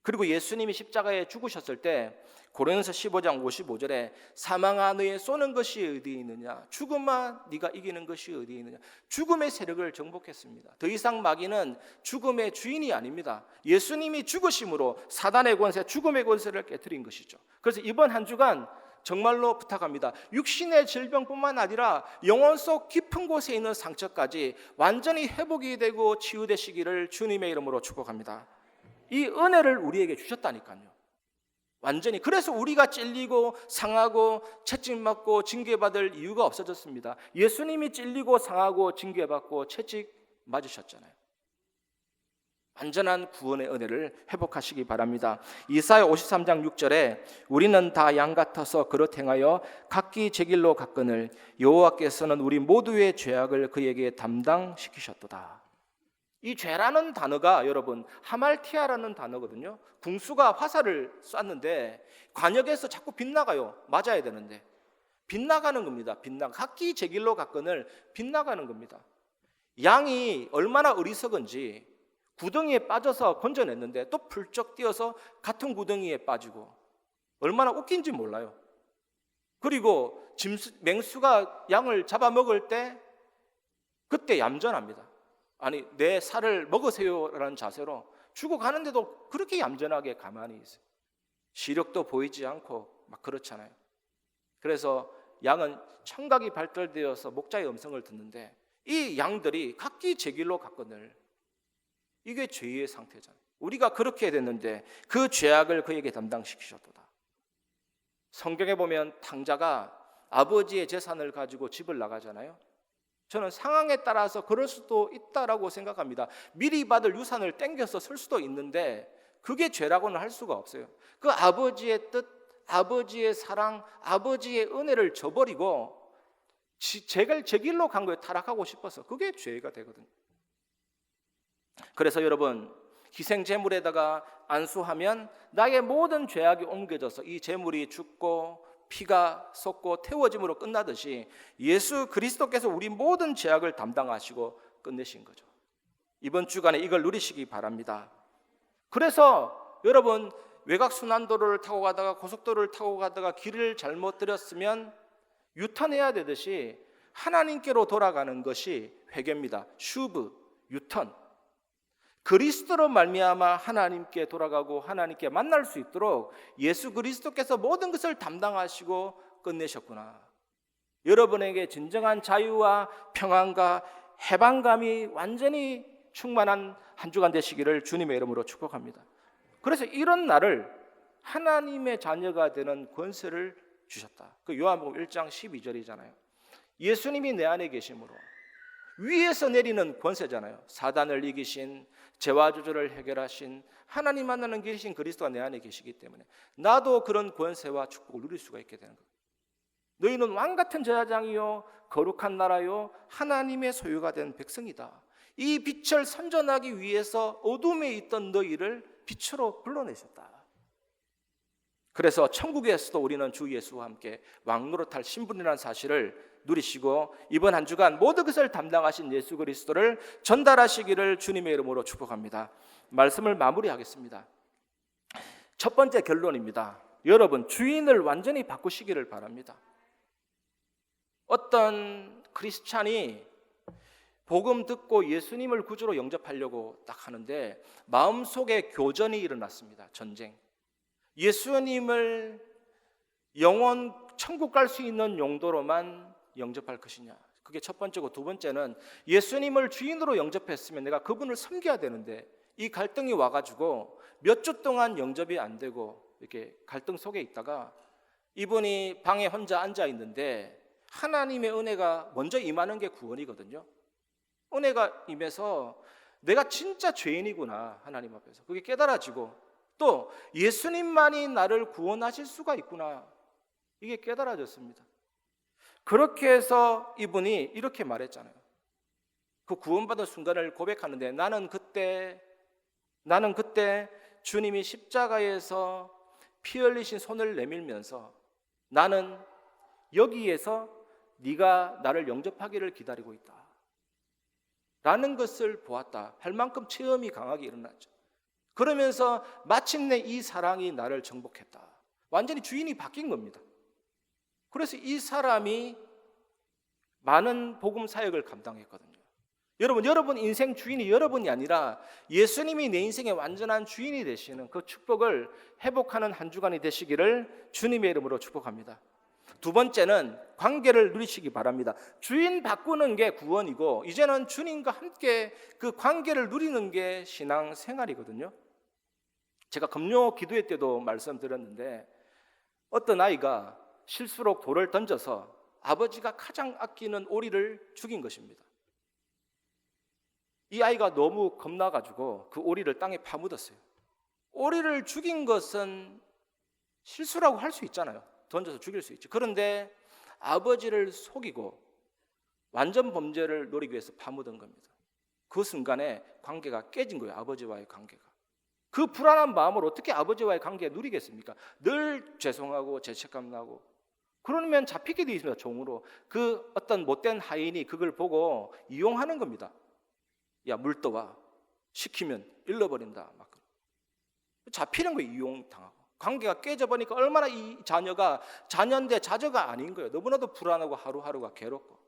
그리고 예수님이 십자가에 죽으셨을 때 고린도서 15장 55절에 사망아 너의 쏘는 것이 어디 있느냐 죽음아 네가 이기는 것이 어디 있느냐 죽음의 세력을 정복했습니다. 더 이상 마귀는 죽음의 주인이 아닙니다. 예수님이 죽으심으로 사단의 권세, 죽음의 권세를 깨뜨린 것이죠. 그래서 이번 한 주간 정말로 부탁합니다. 육신의 질병뿐만 아니라 영혼 속 깊은 곳에 있는 상처까지 완전히 회복이 되고 치유되시기를 주님의 이름으로 축복합니다. 이 은혜를 우리에게 주셨다니까요. 완전히. 그래서 우리가 찔리고 상하고 채찍 맞고 징계받을 이유가 없어졌습니다. 예수님이 찔리고 상하고 징계받고 채찍 맞으셨잖아요. 완전한 구원의 은혜를 회복하시기 바랍니다. 이사야 53장 6절에 우리는 다 양 같아서 그릇 행하여 각기 제 길로 갔거늘 여호와께서는 우리 모두의 죄악을 그에게 담당시키셨도다. 이 죄라는 단어가 여러분 하말티아라는 단어거든요. 궁수가 화살을 쐈는데 관역에서 자꾸 빗나가요. 맞아야 되는데 빗나가는 겁니다. 각기 제 길로 갔거늘 빗나가는 겁니다. 양이 얼마나 어리석은지 구덩이에 빠져서 건져냈는데 또 풀쩍 뛰어서 같은 구덩이에 빠지고 얼마나 웃긴지 몰라요. 그리고 맹수가 양을 잡아먹을 때 그때 얌전합니다. 아니 내 살을 먹으세요라는 자세로 죽어가는데도 그렇게 얌전하게 가만히 있어요. 시력도 보이지 않고 막 그렇잖아요. 그래서 양은 청각이 발달되어서 목자의 음성을 듣는데 이 양들이 각기 제 길로 갔거늘 이게 죄의 상태잖아요. 우리가 그렇게 됐는데 그 죄악을 그에게 담당시키셨도다. 성경에 보면 탕자가 아버지의 재산을 가지고 집을 나가잖아요. 저는 상황에 따라서 그럴 수도 있다라고 생각합니다. 미리 받을 유산을 땡겨서 쓸 수도 있는데 그게 죄라고는 할 수가 없어요. 그 아버지의 뜻, 아버지의 사랑, 아버지의 은혜를 저버리고 제 길로 간 거에 타락하고 싶어서 그게 죄가 되거든요. 그래서 여러분 희생 제물에다가 안수하면 나의 모든 죄악이 옮겨져서 이 제물이 죽고 피가 솟고 태워짐으로 끝나듯이 예수 그리스도께서 우리 모든 죄악을 담당하시고 끝내신 거죠. 이번 주간에 이걸 누리시기 바랍니다. 그래서 여러분 외곽순환도로를 타고 가다가 고속도로를 타고 가다가 길을 잘못 들였으면 유턴해야 되듯이 하나님께로 돌아가는 것이 회개입니다. 슈브, 유턴. 그리스도로 말미암아 하나님께 돌아가고 하나님께 만날 수 있도록 예수 그리스도께서 모든 것을 담당하시고 끝내셨구나. 여러분에게 진정한 자유와 평안과 해방감이 완전히 충만한 한 주간 되시기를 주님의 이름으로 축복합니다. 그래서 이런 나를 하나님의 자녀가 되는 권세를 주셨다. 그 요한복음 1장 12절이잖아요. 예수님이 내 안에 계심으로 위에서 내리는 권세잖아요. 사단을 이기신, 죄와 저주를 해결하신, 하나님 만나는 계신 그리스도가 내 안에 계시기 때문에 나도 그런 권세와 축복을 누릴 수가 있게 되는 거예요. 너희는 왕같은 제사장이요 거룩한 나라요 하나님의 소유가 된 백성이다. 이 빛을 선전하기 위해서 어둠에 있던 너희를 빛으로 불러내셨다. 그래서 천국에서도 우리는 주 예수와 함께 왕노릇할 신분이라는 사실을 누리시고 이번 한 주간 모든 것을 담당하신 예수 그리스도를 전달하시기를 주님의 이름으로 축복합니다. 말씀을 마무리하겠습니다. 첫 번째 결론입니다. 여러분, 주인을 완전히 바꾸시기를 바랍니다. 어떤 크리스찬이 복음 듣고 예수님을 구주로 영접하려고 딱 하는데 마음속에 교전이 일어났습니다. 전쟁. 예수님을 영원 천국 갈 수 있는 용도로만 영접할 것이냐. 그게 첫 번째고, 두 번째는 예수님을 주인으로 영접했으면 내가 그분을 섬겨야 되는데 이 갈등이 와가지고 몇 주 동안 영접이 안 되고 이렇게 갈등 속에 있다가 이분이 방에 혼자 앉아 있는데 하나님의 은혜가 먼저 임하는 게 구원이거든요. 은혜가 임해서 내가 진짜 죄인이구나, 하나님 앞에서 그게 깨달아지고, 또 예수님만이 나를 구원하실 수가 있구나, 이게 깨달아졌습니다. 그렇게 해서 이분이 이렇게 말했잖아요. 그 구원받은 순간을 고백하는데 나는 그때 주님이 십자가에서 피 흘리신 손을 내밀면서 나는 여기에서 네가 나를 영접하기를 기다리고 있다 라는 것을 보았다 할 만큼 체험이 강하게 일어났죠. 그러면서 마침내 이 사랑이 나를 정복했다. 완전히 주인이 바뀐 겁니다. 그래서 이 사람이 많은 복음 사역을 감당했거든요. 여러분 인생 주인이 여러분이 아니라 예수님이 내 인생의 완전한 주인이 되시는 그 축복을 회복하는 한 주간이 되시기를 주님의 이름으로 축복합니다. 두 번째는 관계를 누리시기 바랍니다. 주인 바꾸는 게 구원이고 이제는 주님과 함께 그 관계를 누리는 게 신앙 생활이거든요. 제가 금요 기도회 때도 말씀드렸는데 어떤 아이가 실수로 돌을 던져서 아버지가 가장 아끼는 오리를 죽인 것입니다. 이 아이가 너무 겁나가지고 그 오리를 땅에 파묻었어요. 오리를 죽인 것은 실수라고 할 수 있잖아요. 던져서 죽일 수 있죠. 그런데 아버지를 속이고 완전 범죄를 노리기 위해서 파묻은 겁니다. 그 순간에 관계가 깨진 거예요. 아버지와의 관계가. 그 불안한 마음을 어떻게 아버지와의 관계에 누리겠습니까? 늘 죄송하고 죄책감 나고 그러면 잡히게 되어 있습니다. 종으로. 그 어떤 못된 하인이 그걸 보고 이용하는 겁니다. 야, 물 떠와. 시키면 잃어버린다. 막 잡히는 거예요. 이용당하고. 관계가 깨져버리니까 얼마나 이 자녀가 자녀인데 자녀가 아닌 거예요. 너무나도 불안하고 하루하루가 괴롭고.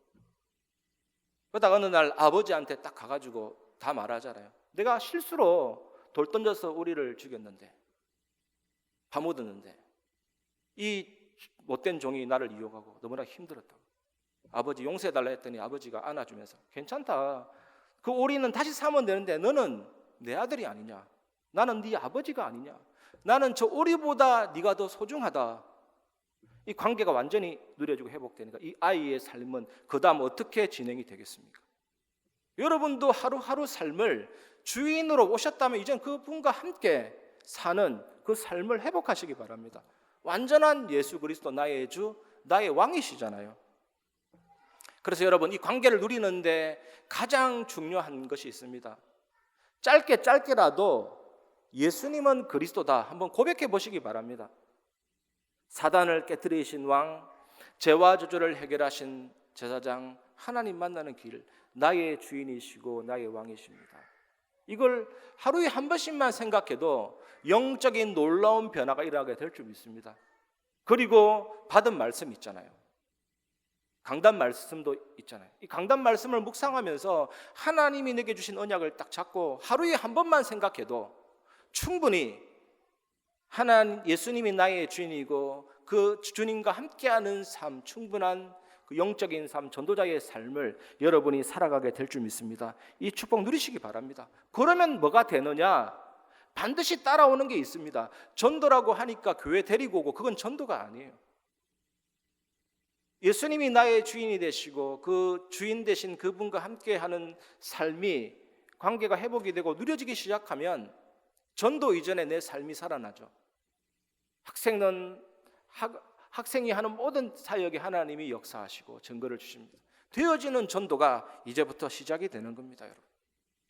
그러다가 어느 날 아버지한테 딱 가가지고 다 말하잖아요. 내가 실수로 돌 던져서 우리를 죽였는데, 파묻었는데 이 못된 종이 나를 이용하고 너무나 힘들었다고. 아버지 용서해달라 했더니 아버지가 안아주면서 괜찮다. 그 오리는 다시 사면 되는데 너는 내 아들이 아니냐. 나는 네 아버지가 아니냐. 나는 저 오리보다 네가 더 소중하다. 이 관계가 완전히 누려지고 회복되니까 이 아이의 삶은 그 다음 어떻게 진행이 되겠습니까? 여러분도 하루하루 삶을 주인으로 오셨다면 이제는 그분과 함께 사는 그 삶을 회복하시기 바랍니다. 완전한 예수 그리스도 나의 주, 나의 왕이시잖아요. 그래서 여러분 이 관계를 누리는데 가장 중요한 것이 있습니다. 짧게라도 예수님은 그리스도다 한번 고백해 보시기 바랍니다. 사단을 깨뜨리신 왕, 죄와 저주를 해결하신 제사장, 하나님 만나는 길, 나의 주인이시고 나의 왕이십니다. 이걸 하루에 한 번씩만 생각해도 영적인 놀라운 변화가 일어나게 될 줄 믿습니다. 그리고 받은 말씀 있잖아요. 강단 말씀도 있잖아요. 이 강단 말씀을 묵상하면서 하나님이 내게 주신 언약을 딱 잡고 하루에 한 번만 생각해도 충분히 예수님이 나의 주인이고 그 주님과 함께하는 삶, 충분한 그 영적인 삶, 전도자의 삶을 여러분이 살아가게 될 줄 믿습니다. 이 축복 누리시기 바랍니다. 그러면 뭐가 되느냐? 반드시 따라오는 게 있습니다. 전도라고 하니까 교회 데리고 오고 그건 전도가 아니에요. 예수님이 나의 주인이 되시고 그 주인 되신 그분과 함께하는 삶이, 관계가 회복이 되고 누려지기 시작하면 전도 이전에 내 삶이 살아나죠. 학생이 하는 모든 사역에 하나님이 역사하시고 증거를 주십니다. 되어지는 전도가 이제부터 시작이 되는 겁니다, 여러분.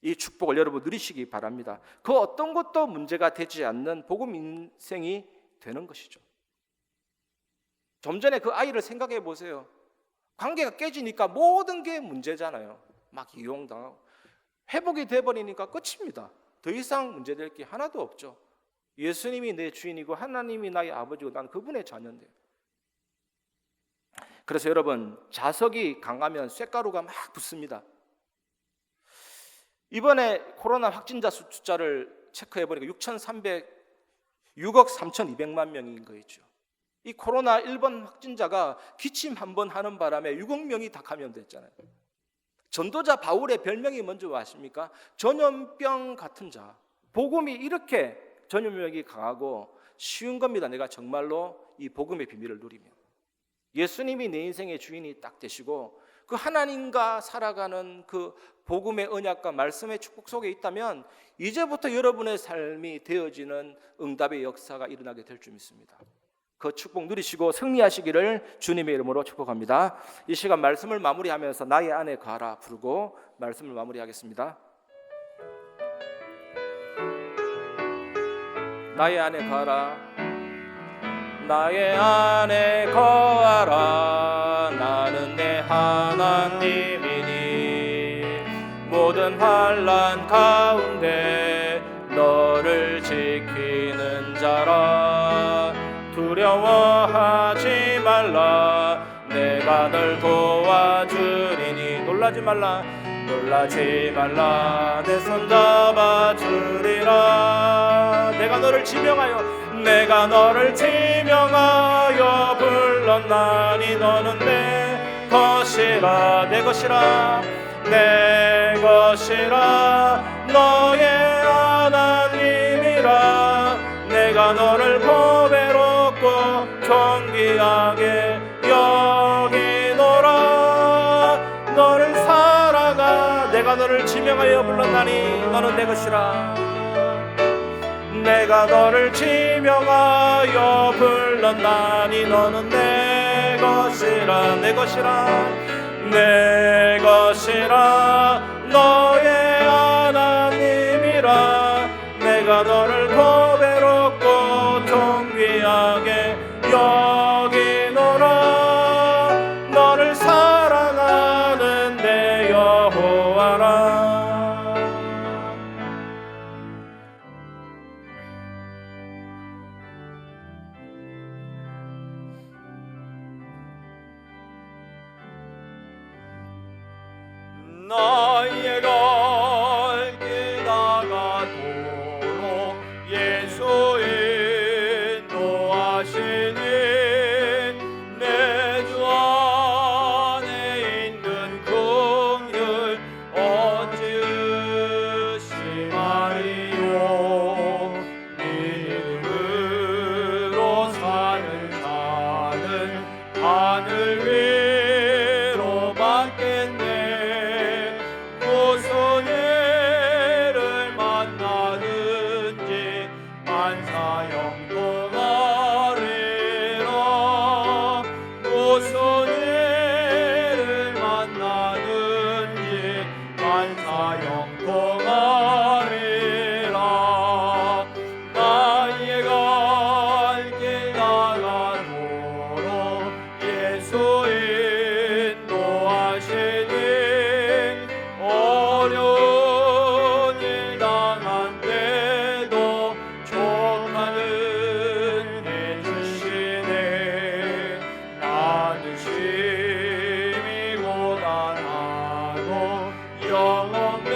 이 축복을 여러분 누리시기 바랍니다. 그 어떤 것도 문제가 되지 않는 복음 인생이 되는 것이죠. 좀 전에 그 아이를 생각해 보세요. 관계가 깨지니까 모든 게 문제잖아요. 막 이용당하고 회복이 돼버리니까 끝입니다. 더 이상 문제될 게 하나도 없죠. 예수님이 내 주인이고 하나님이 나의 아버지고 난 그분의 자녀인데. 그래서 여러분, 자석이 강하면 쇳가루가 막 붙습니다. 이번에 코로나 확진자 숫자를 체크해 보니까 6억 3,200만 명인 거죠. 이 코로나 1번 확진자가 기침 한 번 하는 바람에 6억 명이 다 감염됐잖아요. 전도자 바울의 별명이 뭔지 아십니까? 전염병 같은 자. 복음이 이렇게 전염력이 강하고 쉬운 겁니다. 내가 정말로 이 복음의 비밀을 누리면. 예수님이 내 인생의 주인이 딱 되시고 그 하나님과 살아가는 그 복음의 언약과 말씀의 축복 속에 있다면 이제부터 여러분의 삶이 되어지는 응답의 역사가 일어나게 될 줄 믿습니다. 그 축복 누리시고 승리하시기를 주님의 이름으로 축복합니다. 이 시간 말씀을 마무리하면서 나의 안에 가라 부르고 말씀을 마무리하겠습니다. 나의 안에 가라, 나의 안에 거하라. 나는 내 하나님이니 모든 환난 가운데 너를 지키는 자라. 두려워하지 말라, 내가 널 도와주리니. 놀라지 말라, 놀라지 말라, 내 손 잡아주리라. 내가 너를 지명하여, 내가 너를 지명하여 불렀나니 너는 내 것이라. 내 것이라, 내 것이라, 너의 하나님이라. 내가 너를 보배롭고 존귀하게 여기노라. 너를 살아가, 내가 너를 지명하여 불렀나니 너는 내 것이라. 내가 너를 지명하여 불렀나니 너는 내 것이라. 내 것이라, 내 것이라, 너의 하나님이라. 내가 너를 보배롭고 존귀하게 여기노라. 너를 사랑하는 내 여호와라. 나의 갈 길 나가도록 예수 인도하시니 내 주 안에 있는 긍휼 어찌 의심하리요. 믿음으로 사는 자는 하늘 위로 받겠네. 무슨 일을 만나든지 만사 형통하리라. 무슨 일을 만나든지 만사 형통하리라. 나의 갈 길 나가도록 예수 인도하시니 어려운 일 당한 때도 족하는 해주시네. 나는 심히 고단하고 영혼의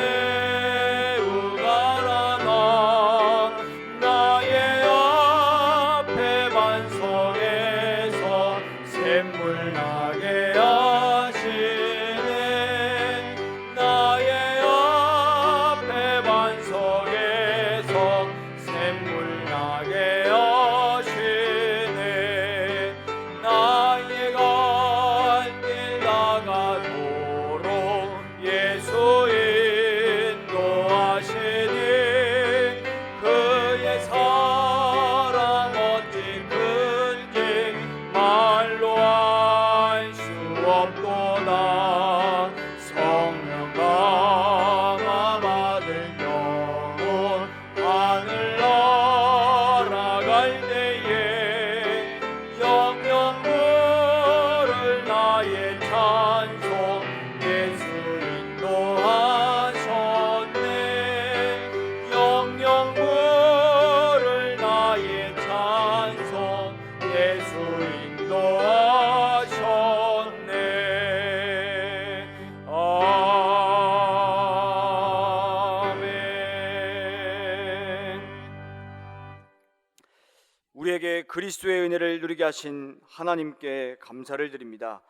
우리에게 그리스도의 은혜를 누리게 하신 하나님께 감사를 드립니다.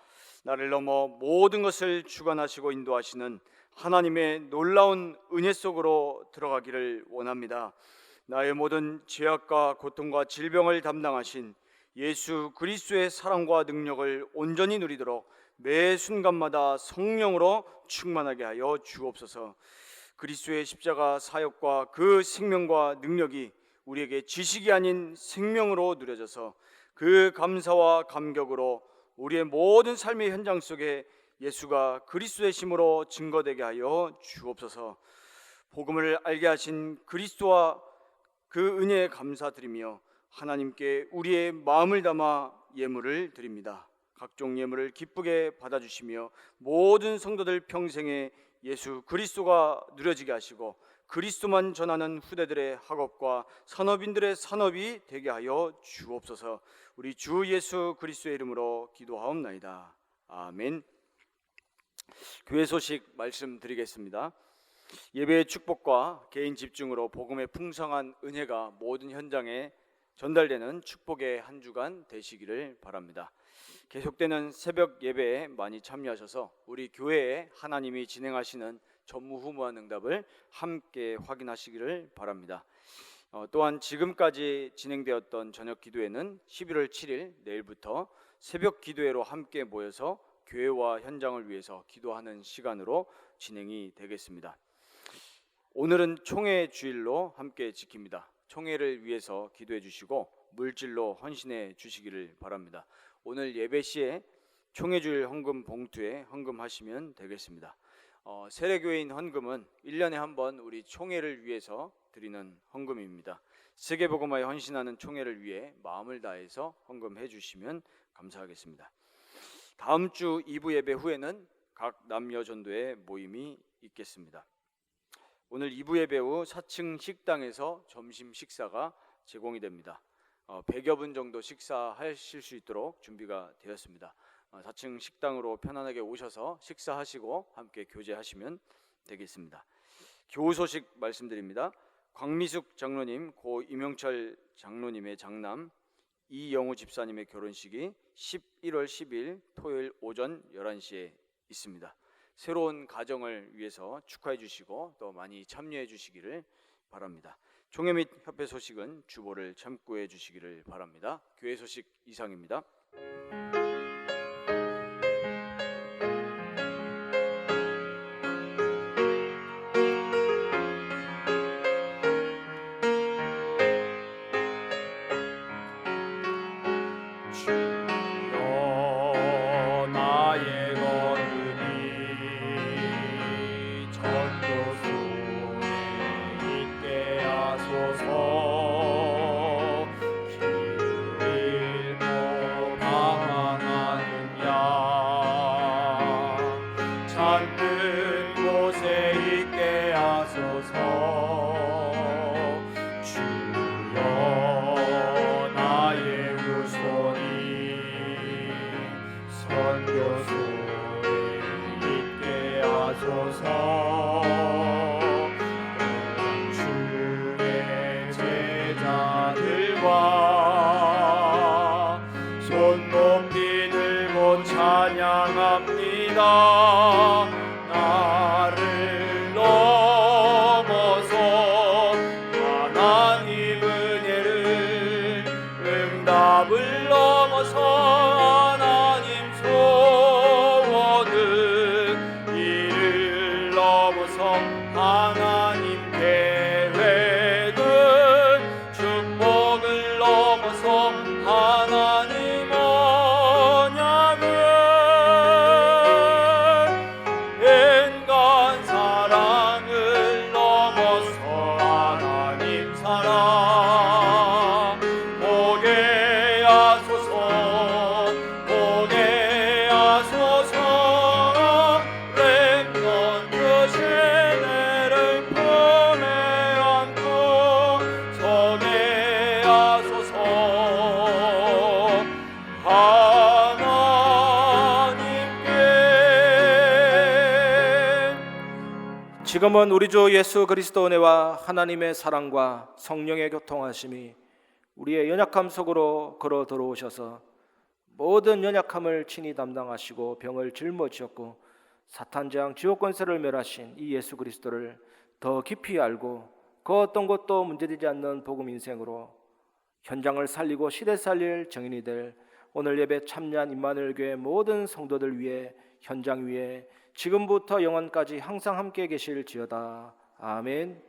나를 넘어 모든 것을 주관하시고 인도하시는 하나님의 놀라운 은혜 속으로 들어가기를 원합니다. 나의 모든 죄악과 고통과 질병을 담당하신 예수 그리스도의 사랑과 능력을 온전히 누리도록 매 순간마다 성령으로 충만하게 하여 주옵소서. 그리스도의 십자가 사역과 그 생명과 능력이 우리에게 지식이 아닌 생명으로 누려져서 그 감사와 감격으로 우리의 모든 삶의 현장 속에 예수가 그리스도의 심으로 증거되게 하여 주옵소서. 복음을 알게 하신 그리스도와 그 은혜에 감사드리며 하나님께 우리의 마음을 담아 예물을 드립니다. 각종 예물을 기쁘게 받아주시며 모든 성도들 평생에 예수 그리스도가 누려지게 하시고 그리스도만 전하는 후대들의 학업과 산업인들의 산업이 되게 하여 주옵소서. 우리 주 예수 그리스도의 이름으로 기도하옵나이다. 아멘. 교회 소식 말씀드리겠습니다. 예배의 축복과 개인 집중으로 복음의 풍성한 은혜가 모든 현장에 전달되는 축복의 한 주간 되시기를 바랍니다. 계속되는 새벽 예배에 많이 참여하셔서 우리 교회에 하나님이 진행하시는 전무후무한 응답을 함께 확인하시기를 바랍니다. 또한 지금까지 진행되었던 저녁 기도회는 11월 7일 내일부터 새벽 기도회로 함께 모여서 교회와 현장을 위해서 기도하는 시간으로 진행이 되겠습니다. 오늘은 총회 주일로 함께 지킵니다. 총회를 위해서 기도해 주시고 물질로 헌신해 주시기를 바랍니다. 오늘 예배 시에 총회 주일 헌금 봉투에 헌금하시면 되겠습니다. 세례교회인 헌금은 1년에 한 번 우리 총회를 위해서 드리는 헌금입니다. 세계복음화에 헌신하는 총회를 위해 마음을 다해서 헌금해 주시면 감사하겠습니다. 다음 주 2부 예배 후에는 각 남녀 전도회 모임이 있겠습니다. 오늘 2부 예배 후 4층 식당에서 점심 식사가 제공이 됩니다. 100여 분 정도 식사하실 수 있도록 준비가 되었습니다. 4층 식당으로 편안하게 오셔서 식사하시고 함께 교제하시면 되겠습니다. 교우 소식 말씀드립니다. 광미숙 장로님, 고 임영철 장로님의 장남 이영우 집사님의 결혼식이 11월 10일 토요일 오전 11시에 있습니다. 새로운 가정을 위해서 축하해 주시고 또 많이 참여해 주시기를 바랍니다. 총회 및 협회 소식은 주보를 참고해 주시기를 바랍니다. 교회 소식 이상입니다. 주여 나의 걸음이 전도소에 있게 하소서. 길을 잃고 방황하는 양 찾는 곳에 있게 하소서. 주여 나의 후손이 선교소에 있게 하소서. 주의 제자들과 손 높이 들고 찬양합니다. 나를 넘어서 하나님 은혜를 응답을 넘어서 하나님 소원을 이를 넘어서 하나님 계획을 축복을 넘어서 하나님 언약을 인간 사랑을 넘어서 하나님 사랑 보게 하소서. 보게 하소서. 렘넌트 세대를 품에 안고 서게 하소서. 하나님께 지금은 우리 주 예수 그리스도 은혜와 하나님의 사랑과 성령의 교통하심이 우리의 연약함 속으로 걸어 들어오셔서 모든 연약함을 친히 담당하시고 병을 짊어지셨고 사탄 재앙 지옥 권세를 멸하신 이 예수 그리스도를 더 깊이 알고 그 어떤 것도 문제되지 않는 복음 인생으로 현장을 살리고 시대 살릴 정인이 될 오늘 예배 참여한 임마누엘 교회 모든 성도들 위해 현장 위에 지금부터 영원까지 항상 함께 계실지어다. 아멘.